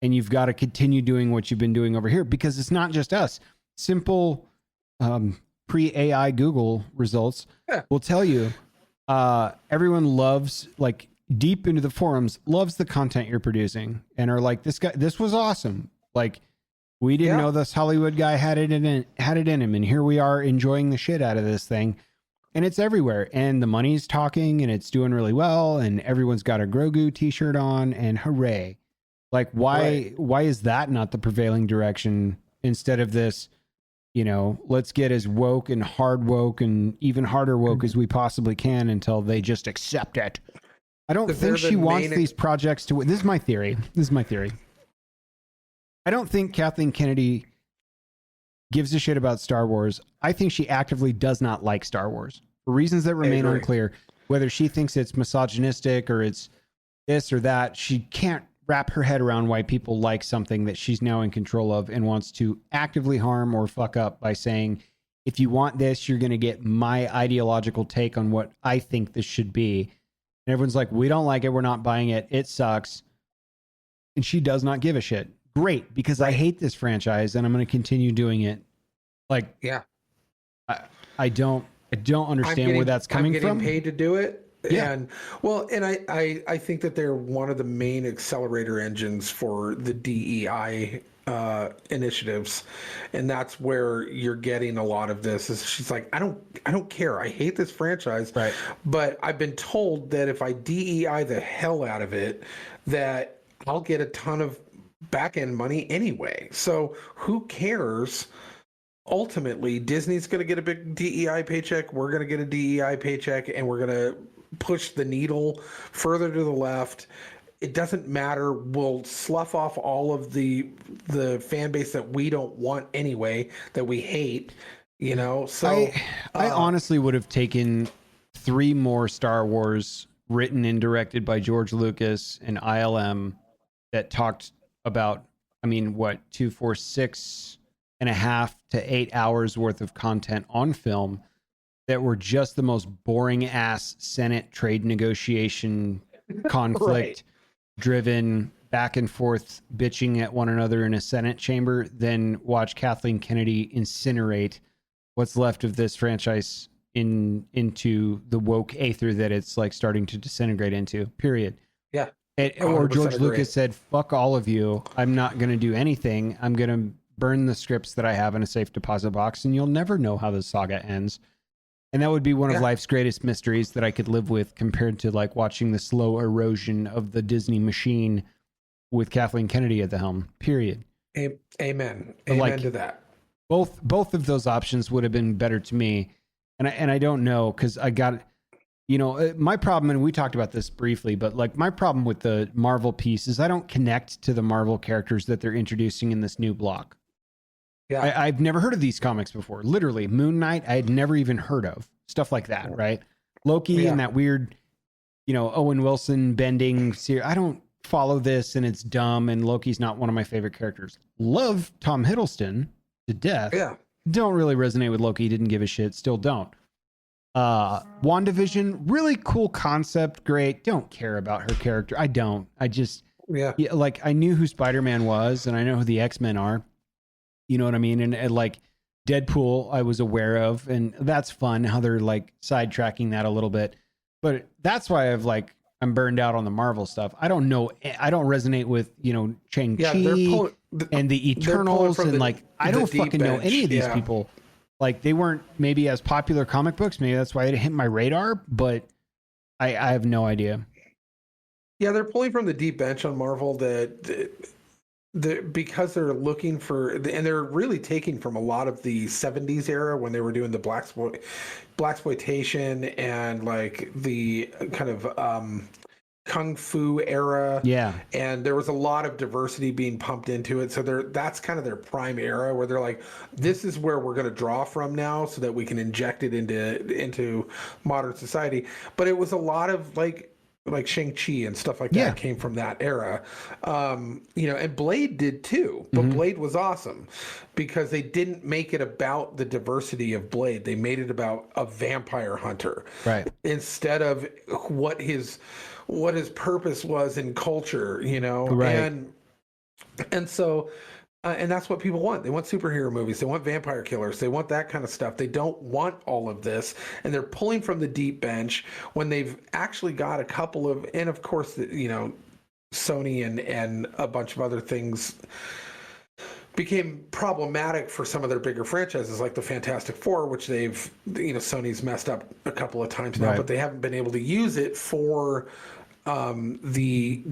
and you've got to continue doing what you've been doing over here, because it's not just us. Simple pre-AI Google results will tell you everyone loves, like, deep into the forums, loves the content you're producing and are like, this was awesome. Like, we didn't know this Hollywood guy had it in him, and here we are enjoying the shit out of this thing. And it's everywhere, and the money's talking, and it's doing really well, and everyone's got a Grogu t-shirt on, and hooray. Like, why is that not the prevailing direction instead of this, let's get as woke and hard woke and even harder woke as we possibly can until they just accept it. I don't think she wants these projects to... This is my theory. I don't think Kathleen Kennedy gives a shit about Star Wars. I think she actively does not like Star Wars for reasons that remain unclear. Whether she thinks it's misogynistic or it's this or that, she can't wrap her head around why people like something that she's now in control of and wants to actively harm or fuck up by saying, if you want this, you're going to get my ideological take on what I think this should be. And everyone's like, we don't like it. We're not buying it. It sucks. And she does not give a shit. Great, because I hate this franchise and I'm going to continue doing it. Like, I don't understand where that's coming from. I'm getting paid to do it. Yeah. And I think that they're one of the main accelerator engines for the DEI initiatives, and that's where you're getting a lot of this. Is she's like, I don't care. I hate this franchise, but I've been told that if I DEI the hell out of it, that I'll get a ton of back end money anyway. So who cares? Ultimately, Disney's going to get a big DEI paycheck. We're going to get a DEI paycheck, and we're going to push the needle further to the left. It doesn't matter. We'll slough off all of the fan base that we don't want anyway, that we hate, So I honestly would have taken 3 more Star Wars written and directed by George Lucas and ILM that talked about, 6.5 to 8 hours worth of content on film that were just the most boring ass Senate trade negotiation conflict driven back and forth bitching at one another in a Senate chamber, then watch Kathleen Kennedy incinerate what's left of this franchise into the woke aether that it's like starting to disintegrate into, period. Yeah. Or George Lucas said, fuck all of you. I'm not going to do anything. I'm going to burn the scripts that I have in a safe deposit box, and you'll never know how the saga ends. And that would be one of life's greatest mysteries that I could live with, compared to like watching the slow erosion of the Disney machine with Kathleen Kennedy at the helm, period. Amen. Amen to that. Both of those options would have been better to me. And I don't know, because I got... my problem, and we talked about this briefly, but like my problem with the Marvel piece is I don't connect to the Marvel characters that they're introducing in this new block. Yeah, I've never heard of these comics before. Literally, Moon Knight, I had never even heard of. Stuff like that, right? Loki and that weird, Owen Wilson bending series. I don't follow this, and it's dumb, and Loki's not one of my favorite characters. Love Tom Hiddleston to death. Yeah. Don't really resonate with Loki. Didn't give a shit. Still don't. WandaVision, really cool concept, great. Don't care about her character. I don't. I just like, I knew who Spider-Man was, and I know who the X-Men are. You know what I mean? And like Deadpool, I was aware of, and that's fun how they're like sidetracking that a little bit. But that's why I'm burned out on the Marvel stuff. I don't know. I don't resonate with Shang-Chi and the Eternals, and I don't fucking know any of these people. Like, they weren't maybe as popular comic books. Maybe that's why it hit my radar, but I have no idea. Yeah, they're pulling from the deep bench on Marvel because they're looking for, and they're really taking from a lot of the 70s era when they were doing the blaxploitation and like the kind of Kung Fu era. Yeah. And there was a lot of diversity being pumped into it. So that's kind of their prime era where they're like, this is where we're going to draw from now so that we can inject it into modern society. But it was a lot of like Shang-Chi and stuff like that came from that era. And Blade did too, but Blade was awesome because they didn't make it about the diversity of Blade. They made it about a vampire hunter. Right. Instead of what his purpose was in culture, Right. And so, and that's what people want. They want superhero movies. They want vampire killers. They want that kind of stuff. They don't want all of this. And they're pulling from the deep bench when they've actually got a couple of, and of course, Sony and a bunch of other things became problematic for some of their bigger franchises like the Fantastic Four, which they've, Sony's messed up a couple of times now, but they haven't been able to use it for the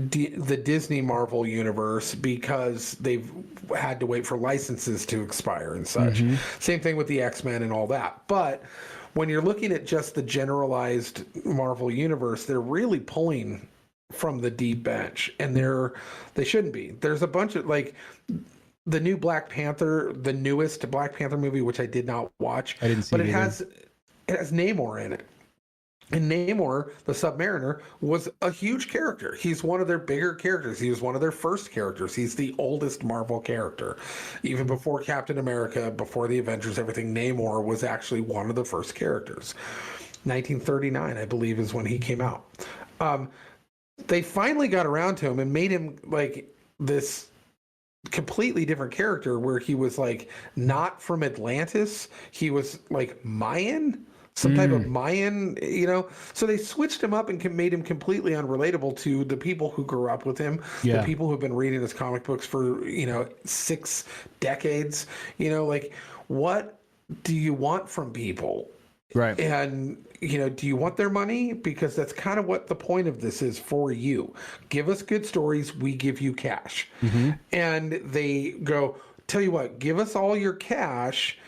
Disney Marvel universe because they've had to wait for licenses to expire and such. Same thing with the X-Men and all that. But when you're looking at just the generalized Marvel universe, they're really pulling from the deep bench, and they shouldn't be. There's a bunch of the new Black Panther, the newest Black Panther movie, which I did not watch. I didn't see but it has Namor in it. And Namor, the Submariner, was a huge character. He's one of their bigger characters. He was one of their first characters. He's the oldest Marvel character. Even before Captain America, before the Avengers, everything, Namor was actually one of the first characters. 1939, I believe, is when he came out. They finally got around to him and made him like this completely different character where he was like not from Atlantis. He was like Mayan, some type of Mayan, So they switched him up and made him completely unrelatable to the people who grew up with him, the people who've been reading his comic books for, 6 decades. What do you want from people? Right. And, do you want their money? Because that's kind of what the point of this is for you. Give us good stories, we give you cash. And they go, tell you what, give us all your cash,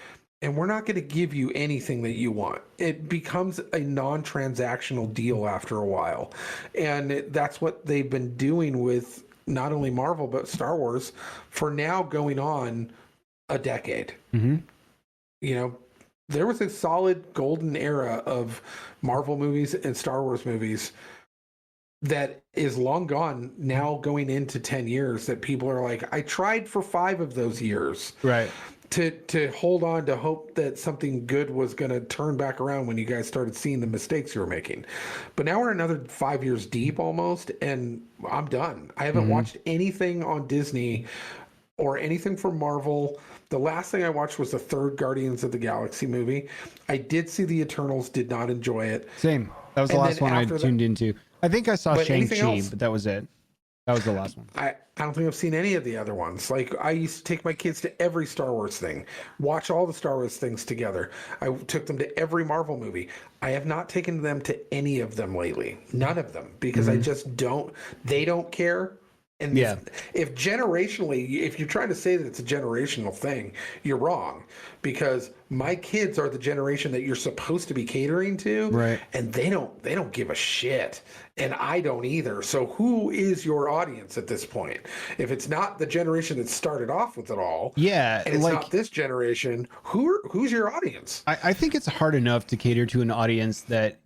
and we're not going to give you anything that you want. It becomes a non-transactional deal after a while. And that's what they've been doing with not only Marvel, but Star Wars for now going on a decade. There was a solid golden era of Marvel movies and Star Wars movies that is long gone now, going into 10 years, that people are like, I tried for 5 of those years. Right. To hold on to hope that something good was going to turn back around when you guys started seeing the mistakes you were making. But now we're another 5 years deep almost, and I'm done. I haven't watched anything on Disney or anything from Marvel. The last thing I watched was the 3rd Guardians of the Galaxy movie. I did see the Eternals, did not enjoy it. Same. That was the last one I tuned into. I think I saw Shang-Chi, but that was it. That was the last one. I don't think I've seen any of the other ones. Like, I used to take my kids to every Star Wars thing, watch all the Star Wars things together. I took them to every Marvel movie. I have not taken them to any of them lately. None of them. Because I just they don't care. And if generationally, if you're trying to say that it's a generational thing, you're wrong, because my kids are the generation that you're supposed to be catering to, right? And they don't give a shit, and I don't either. So who is your audience at this point? If it's not the generation that started off with it all, and it's not this generation, who's your audience? I think it's hard enough to cater to an audience that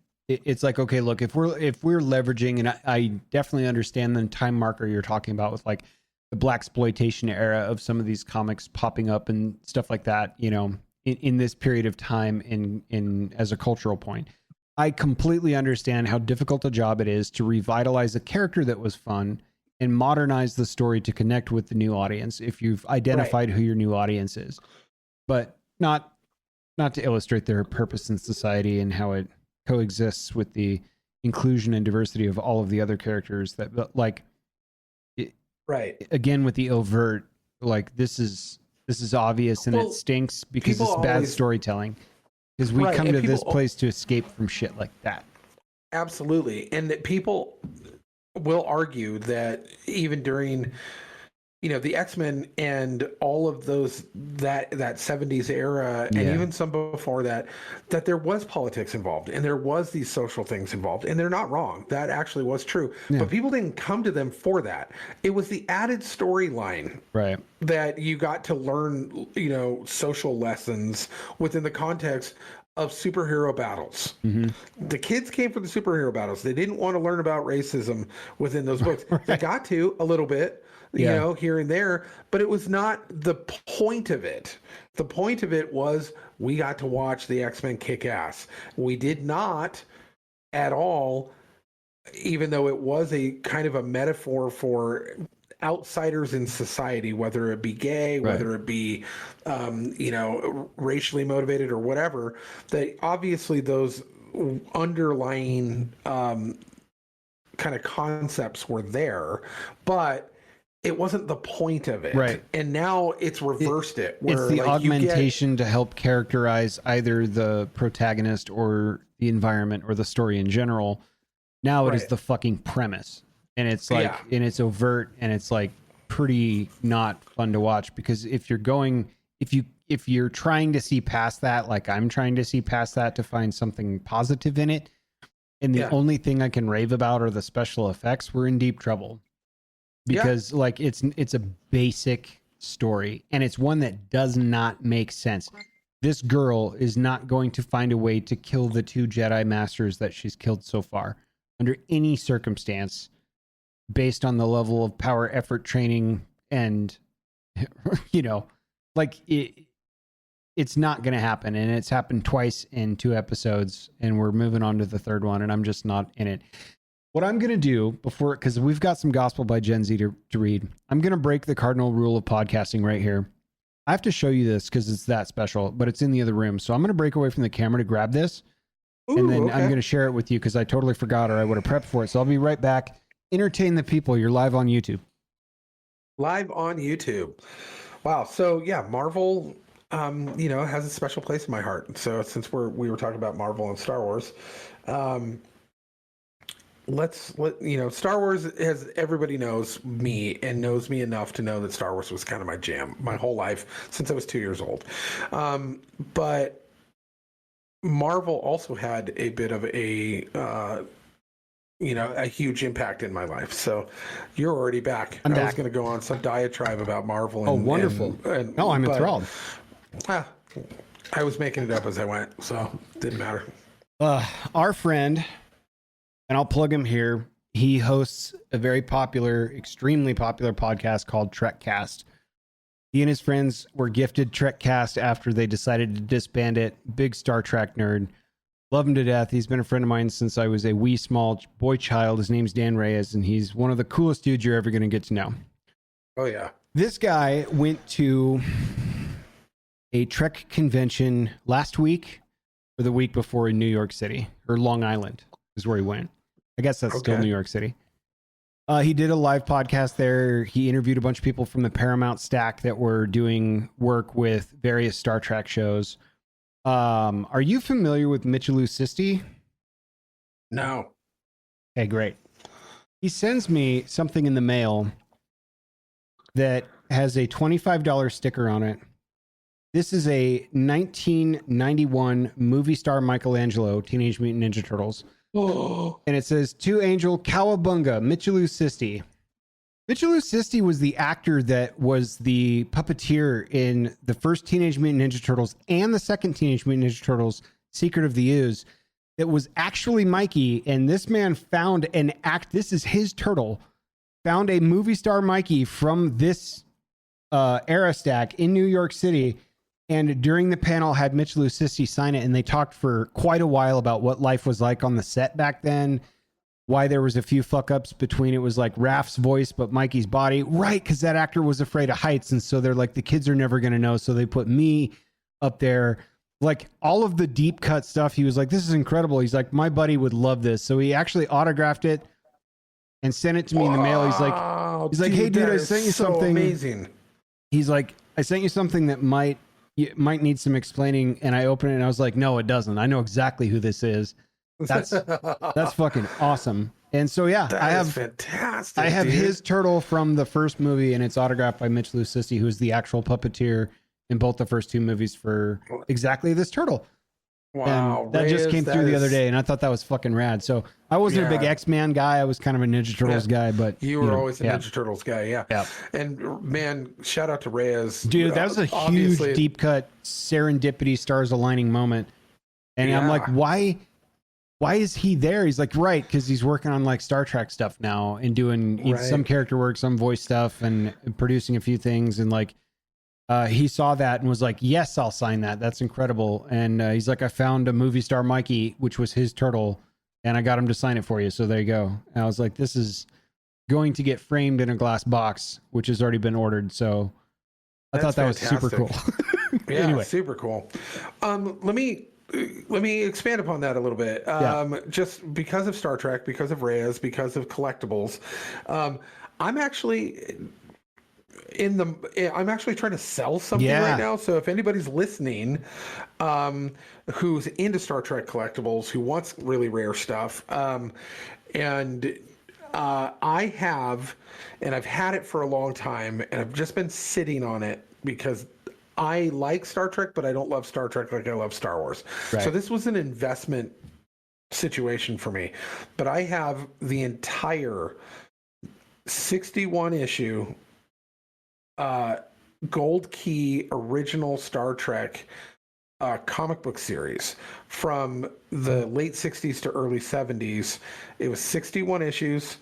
it's like, okay, look, if we're leveraging, and I definitely understand the time marker you're talking about with like the blaxploitation era of some of these comics popping up and stuff like that, in this period of time in as a cultural point. I completely understand how difficult a job it is to revitalize a character that was fun and modernize the story to connect with the new audience if you've identified who your new audience is, but not to illustrate their purpose in society and how it coexists with the inclusion and diversity of all of the other characters that again with the overt, like this is obvious and it stinks because it's bad storytelling, because we come to this place to escape from shit like that. Absolutely. And that people will argue that even during the X-Men and all of those, that 70s era, and even some before that there was politics involved and there was these social things involved, and they're not wrong. That actually was true. But people didn't come to them for that. It was the added storyline that you got to learn, social lessons within the context of superhero battles. The kids came for the superhero battles. They didn't want to learn about racism within those books. They got to a little bit, here and there, but it was not the point of it. The point of it was we got to watch the X-Men kick ass. We did not at all, even though it was a kind of a metaphor for outsiders in society, whether it be gay, Right. whether it be, racially motivated or whatever, that obviously those underlying kind of concepts were there, but it wasn't the point of it. Right. And now it's reversed where It's the like, augmentation to help characterize either the protagonist or the environment or the story in general. Now it is Right. the fucking premise. And it's like, Yeah. and it's overt, and it's like pretty not fun to watch, because if you're trying to see past that, like I'm trying to see past that to find something positive in it, and the only thing I can rave about are the special effects, we're in deep trouble. Because like it's a basic story, and it's one that does not make sense. This girl is not going to find a way to kill the 2 Jedi Masters that she's killed so far under any circumstance, based on the level of power, effort, training, and like it's not going to happen. And it's happened twice in 2 episodes, and we're moving on to the 3rd one, and I'm just not in it. What I'm going to do before, because we've got some gospel by GenZ to read, I'm going to break the cardinal rule of podcasting right here. I have to show you this because it's that special, but it's in the other room. So I'm going to break away from the camera to grab this. Ooh, and then okay. I'm going to share it with you because I totally forgot, or I would have prepped for it. So I'll be right back. Entertain the people. You're live on YouTube. Live on YouTube. Wow. So yeah, Marvel, has a special place in my heart. So since we were talking about Marvel and Star Wars, Star Wars, as everybody knows me and knows me enough to know that Star Wars was kind of my jam my whole life since I was 2 years old. But Marvel also had a bit of a huge impact in my life. So you're already back. I was going to go on some diatribe about Marvel. And, wonderful. I'm enthralled. I was making it up as I went, so it didn't matter. Our friend, and I'll plug him here, he hosts a very popular, extremely popular podcast called Trekcast. He and his friends were gifted Trekcast after they decided to disband it. Big Star Trek nerd. Love him to death. He's been a friend of mine since I was a wee small boy child. His name's Dan Reyes, and he's one of the coolest dudes you're ever going to get to know. Oh, yeah. This guy went to a Trek convention last week or the week before in New York City, or Long Island is where he went. I guess that's still New York City. He did a live podcast there. He interviewed a bunch of people from the Paramount stack that were doing work with various Star Trek shows. Are you familiar with Michelou Sisti? No. Okay, great. He sends me something in the mail that has a $25 sticker on it. This is a 1991 movie star Michelangelo, Teenage Mutant Ninja Turtles. Oh. And it says, "To Angel Cowabunga, Michelou Sisti." Michelou Sisti was the actor that was the puppeteer in the first Teenage Mutant Ninja Turtles and the second Teenage Mutant Ninja Turtles, Secret of the Ooze. It was actually Mikey, and this man found this is his turtle, found a movie star Mikey from this era stack in New York City, and during the panel had Michelou Sisti sign it, and they talked for quite a while about what life was like on the set back then, why there was a few fuck ups between it was like Raph's voice but Mikey's body, right? Because that actor was afraid of heights, and so they're like, the kids are never going to know, so they put me up there. Like all of the deep cut stuff, he was like, this is incredible. He's like, my buddy would love this. So he actually autographed it and sent it to me in the mail. He's like, hey dude, I sent you something amazing. He's like, I sent you something that might need some explaining. And I opened it and I was like, no, it doesn't. I know exactly who this is. That's fucking awesome. And so yeah, I have fantastic. I have his turtle from the first movie, and it's autographed by Michelou Sisti, who's the actual puppeteer in both the first 2 movies for exactly this turtle. Wow, and that just came through the other day, and I thought that was fucking rad. So I wasn't a big X-Man guy. I was kind of a Ninja Turtles guy, but you were always a Ninja Turtles guy. Yeah. And man, shout out to Reyes. Dude, that was a huge deep cut serendipity stars aligning moment. And I'm like, why is he there? He's like, right, because he's working on like Star Trek stuff now and doing some character work, some voice stuff, and producing a few things. And like, he saw that and was like, yes, I'll sign that. That's incredible. And he's like, I found a movie star Mikey, which was his turtle, and I got him to sign it for you. So there you go. And I was like, this is going to get framed in a glass box, which has already been ordered. So I thought that was super cool. Yeah, anyway. super cool. Let me expand upon that a little bit. Just because of Star Trek, because of Reyes, because of collectibles, I'm actually trying to sell something right now. So if anybody's listening, who's into Star Trek collectibles, who wants really rare stuff, I have, and I've had it for a long time, and I've just been sitting on it because I like Star Trek, but I don't love Star Trek like I love Star Wars. Right. So this was an investment situation for me. But I have the entire 61 issue Gold Key original Star Trek comic book series from the late 60s to early 70s. It was 61 issues.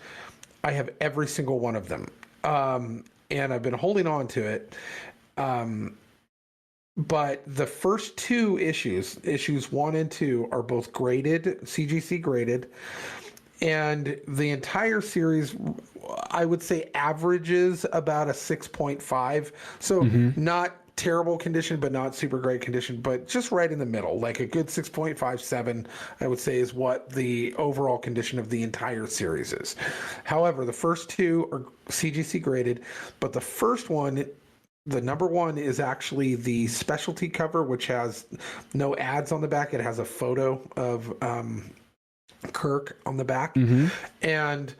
I have every single one of them. And I've been holding on to it. But the first two issues 1 and 2, are both graded, CGC graded. And the entire series, I would say, averages about a 6.5. So not terrible condition, but not super great condition, but just right in the middle. Like a good 6.57, I would say, is what the overall condition of the entire series is. However, the first two are CGC graded, but the first one, the number 1, is actually the specialty cover, which has no ads on the back. It has a photo of Kirk on the back. And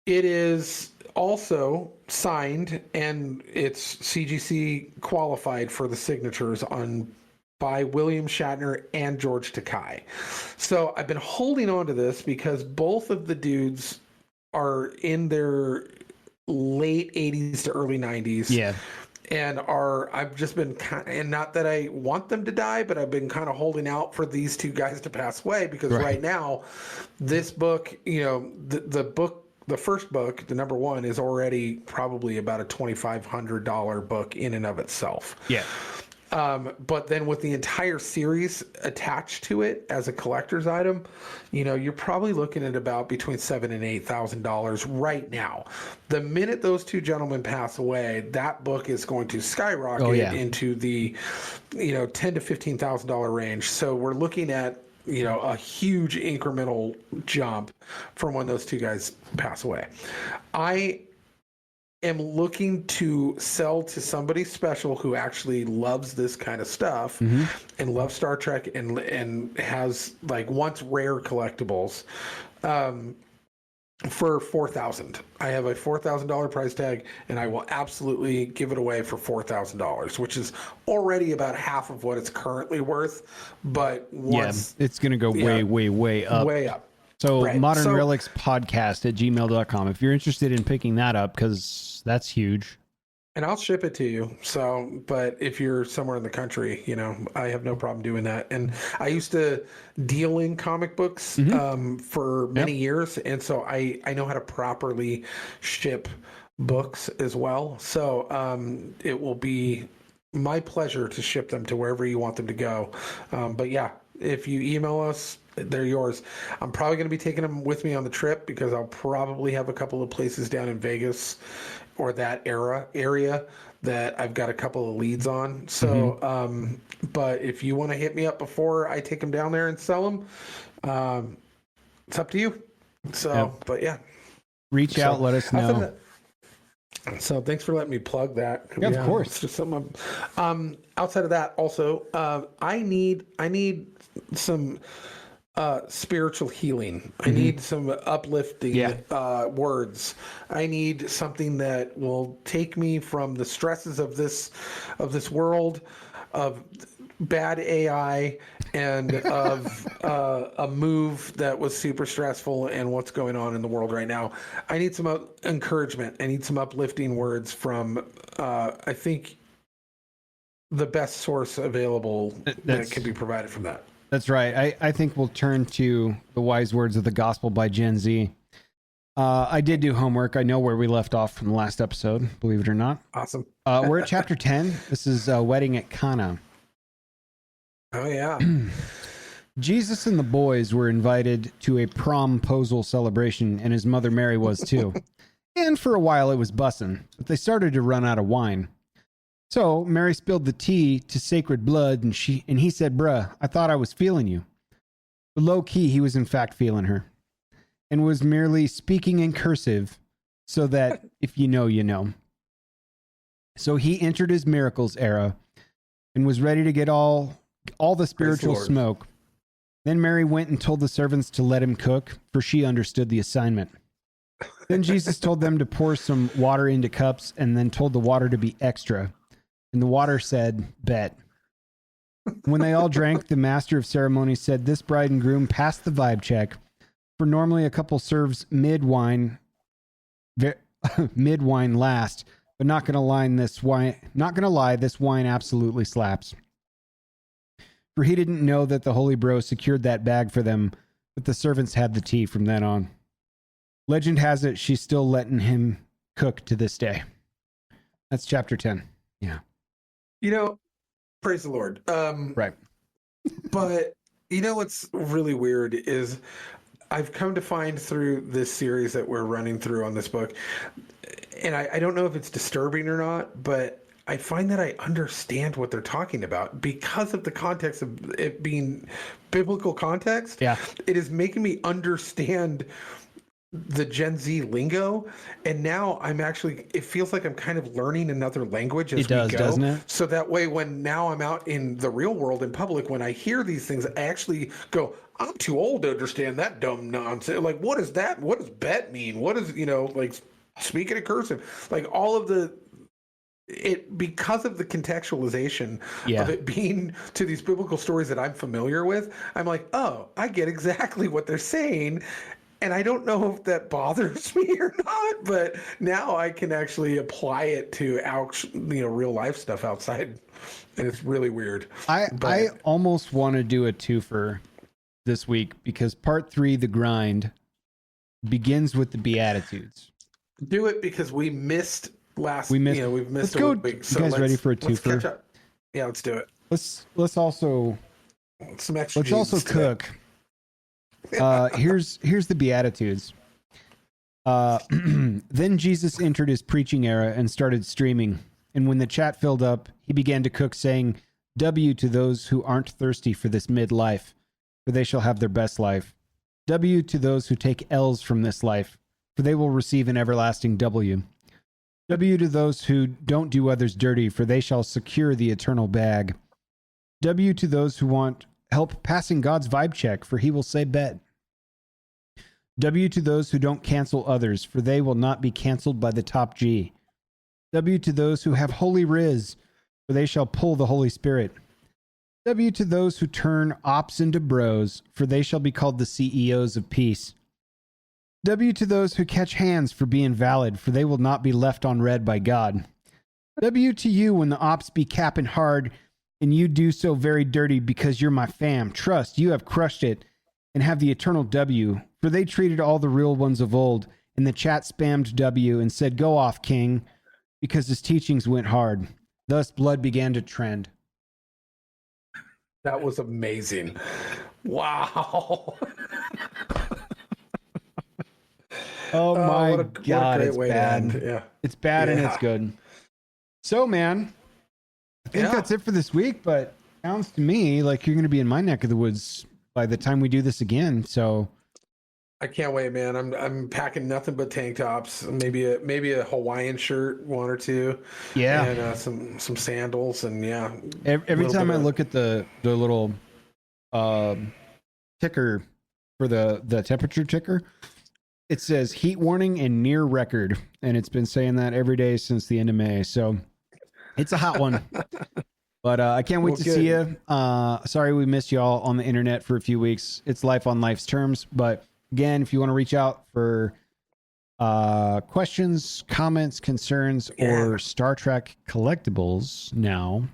it is also signed, and it's CGC qualified for the signatures by William Shatner and George Takei. So I've been holding on to this because both of the dudes are in their late 80s to early 90s. Yeah. And I've just been and not that I want them to die, but I've been kind of holding out for these two guys to pass away because right now, this book, the first book, the number 1, is already probably about a $2,500 book in and of itself. Yeah. But then with the entire series attached to it as a collector's item, you're probably looking at about between $7,000 and $8,000 right now. The minute those two gentlemen pass away, that book is going to skyrocket into the, $10,000 to $15,000 range. So we're looking at, a huge incremental jump from when those two guys pass away. I am looking to sell to somebody special who actually loves this kind of stuff and loves Star Trek and has wants rare collectibles for $4,000. I have a $4,000 price tag, and I will absolutely give it away for $4,000, which is already about half of what it's currently worth. But it's going to go way up. Way up. So Modern Relics Podcast at gmail.com. If you're interested in picking that up, because that's huge. And I'll ship it to you. So, but if you're somewhere in the country, I have no problem doing that. And I used to deal in comic books for many years. And so I know how to properly ship books as well. So it will be my pleasure to ship them to wherever you want them to go. But yeah, if you email us, they're yours. I'm probably going to be taking them with me on the trip because I'll probably have a couple of places down in Vegas or that area that I've got a couple of leads on. So, but if you want to hit me up before I take them down there and sell them, it's up to you. So, but yeah. Reach out, let us know. So thanks for letting me plug that. Yeah, of course. It's just something. Outside of that, also, I need some spiritual healing. I need some uplifting words. I need something that will take me from the stresses of this world, of bad AI, and of a move that was super stressful and what's going on in the world right now. I need some encouragement. I need some uplifting words from I think the best source available that can be provided from that. That's right. I think we'll turn to the wise words of the gospel by GenZ. I did do homework. I know where we left off from the last episode, believe it or not. Awesome. We're at chapter 10. This is Wedding at Cana. Oh, yeah. Jesus and the boys were invited to a promposal celebration, and his mother Mary was too. And for a while it was bussin', but they started to run out of wine. So Mary spilled the tea to sacred blood, and he said, "Bruh, I thought I was feeling you." But low key, he was in fact feeling her, and was merely speaking in cursive, so that if you know, you know. So he entered his miracles era, and was ready to get all the spiritual smoke. Then Mary went and told the servants to let him cook, for she understood the assignment. Then Jesus told them to pour some water into cups, and then told the water to be extra. And the water said, "Bet." When they all drank, the master of ceremonies said, "This bride and groom passed the vibe check, for normally a couple serves mid-wine last, but not gonna lie, this wine absolutely slaps." For he didn't know that the holy bro secured that bag for them, but the servants had the tea from then on. Legend has it she's still letting him cook to this day. That's chapter 10. Yeah. Praise the Lord. Right. But what's really weird is I've come to find through this series that we're running through on this book, and I don't know if it's disturbing or not, but I find that I understand what they're talking about because of the context of it being biblical context. Yeah. It is making me understand the Gen Z lingo, and now it feels like I'm kind of learning another language as we go. It does, doesn't it? So that way, when now I'm out in the real world in public, when I hear these things, I actually go, I'm too old to understand that dumb nonsense. Like, what is that? What does bet mean? What is, like, speaking of cursive, like all of it, because of the contextualization of it being to these biblical stories that I'm familiar with, I'm like, oh, I get exactly what they're saying. And I don't know if that bothers me or not, but now I can actually apply it to real life stuff outside, and it's really weird. I almost want to do a twofer this week, because part 3, the grind, begins with the Beatitudes. Do it, because we missed last. We've missed. Let's go. Week, so you guys ready for a twofer? Catch up. Yeah, let's do it. Let's also cook. Here's the Beatitudes. Then Jesus entered his preaching era and started streaming. And when the chat filled up, he began to cook, saying, "W to those who aren't thirsty for this midlife, for they shall have their best life. W to those who take L's from this life, for they will receive an everlasting W. W to those who don't do others dirty, for they shall secure the eternal bag. W to those who want help passing God's vibe check, for he will say bet. W to those who don't cancel others, for they will not be canceled by the top G. W to those who have holy riz, for they shall pull the Holy Spirit. W to those who turn ops into bros, for they shall be called the CEOs of peace. W to those who catch hands for being valid, for they will not be left on red by God. W to you when the ops be capping hard, and you do so very dirty because you're my fam. Trust, you have crushed it, and have the eternal W, for they treated all the real ones of old, and the chat spammed W and said, "Go off, king," because his teachings went hard. Thus blood began to trend. That was amazing. Wow. Oh my God, it's bad. Yeah. It's bad and it's good. So, man, I think that's it for this week, but sounds to me like you're going to be in my neck of the woods by the time we do this again. So I can't wait, man. I'm packing nothing but tank tops, maybe a Hawaiian shirt, one or two. Yeah. And some sandals, and Every time I look at the little ticker for the temperature ticker, it says heat warning and near record, and it's been saying that every day since the end of May. So it's a hot one. But I can't wait to see you. Sorry we missed y'all on the internet for a few weeks. It's life on life's terms. But again, if you want to reach out for questions, comments, concerns, or Star Trek collectibles now,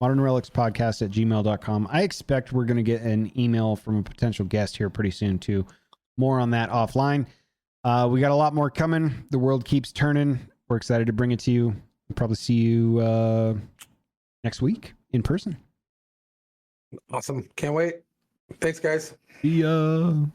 modernrelicspodcast@gmail.com. I expect we're going to get an email from a potential guest here pretty soon too. More on that offline. We got a lot more coming. The world keeps turning. We're excited to bring it to you. We'll probably see you next week in person. Awesome. Can't wait. Thanks, guys. See ya.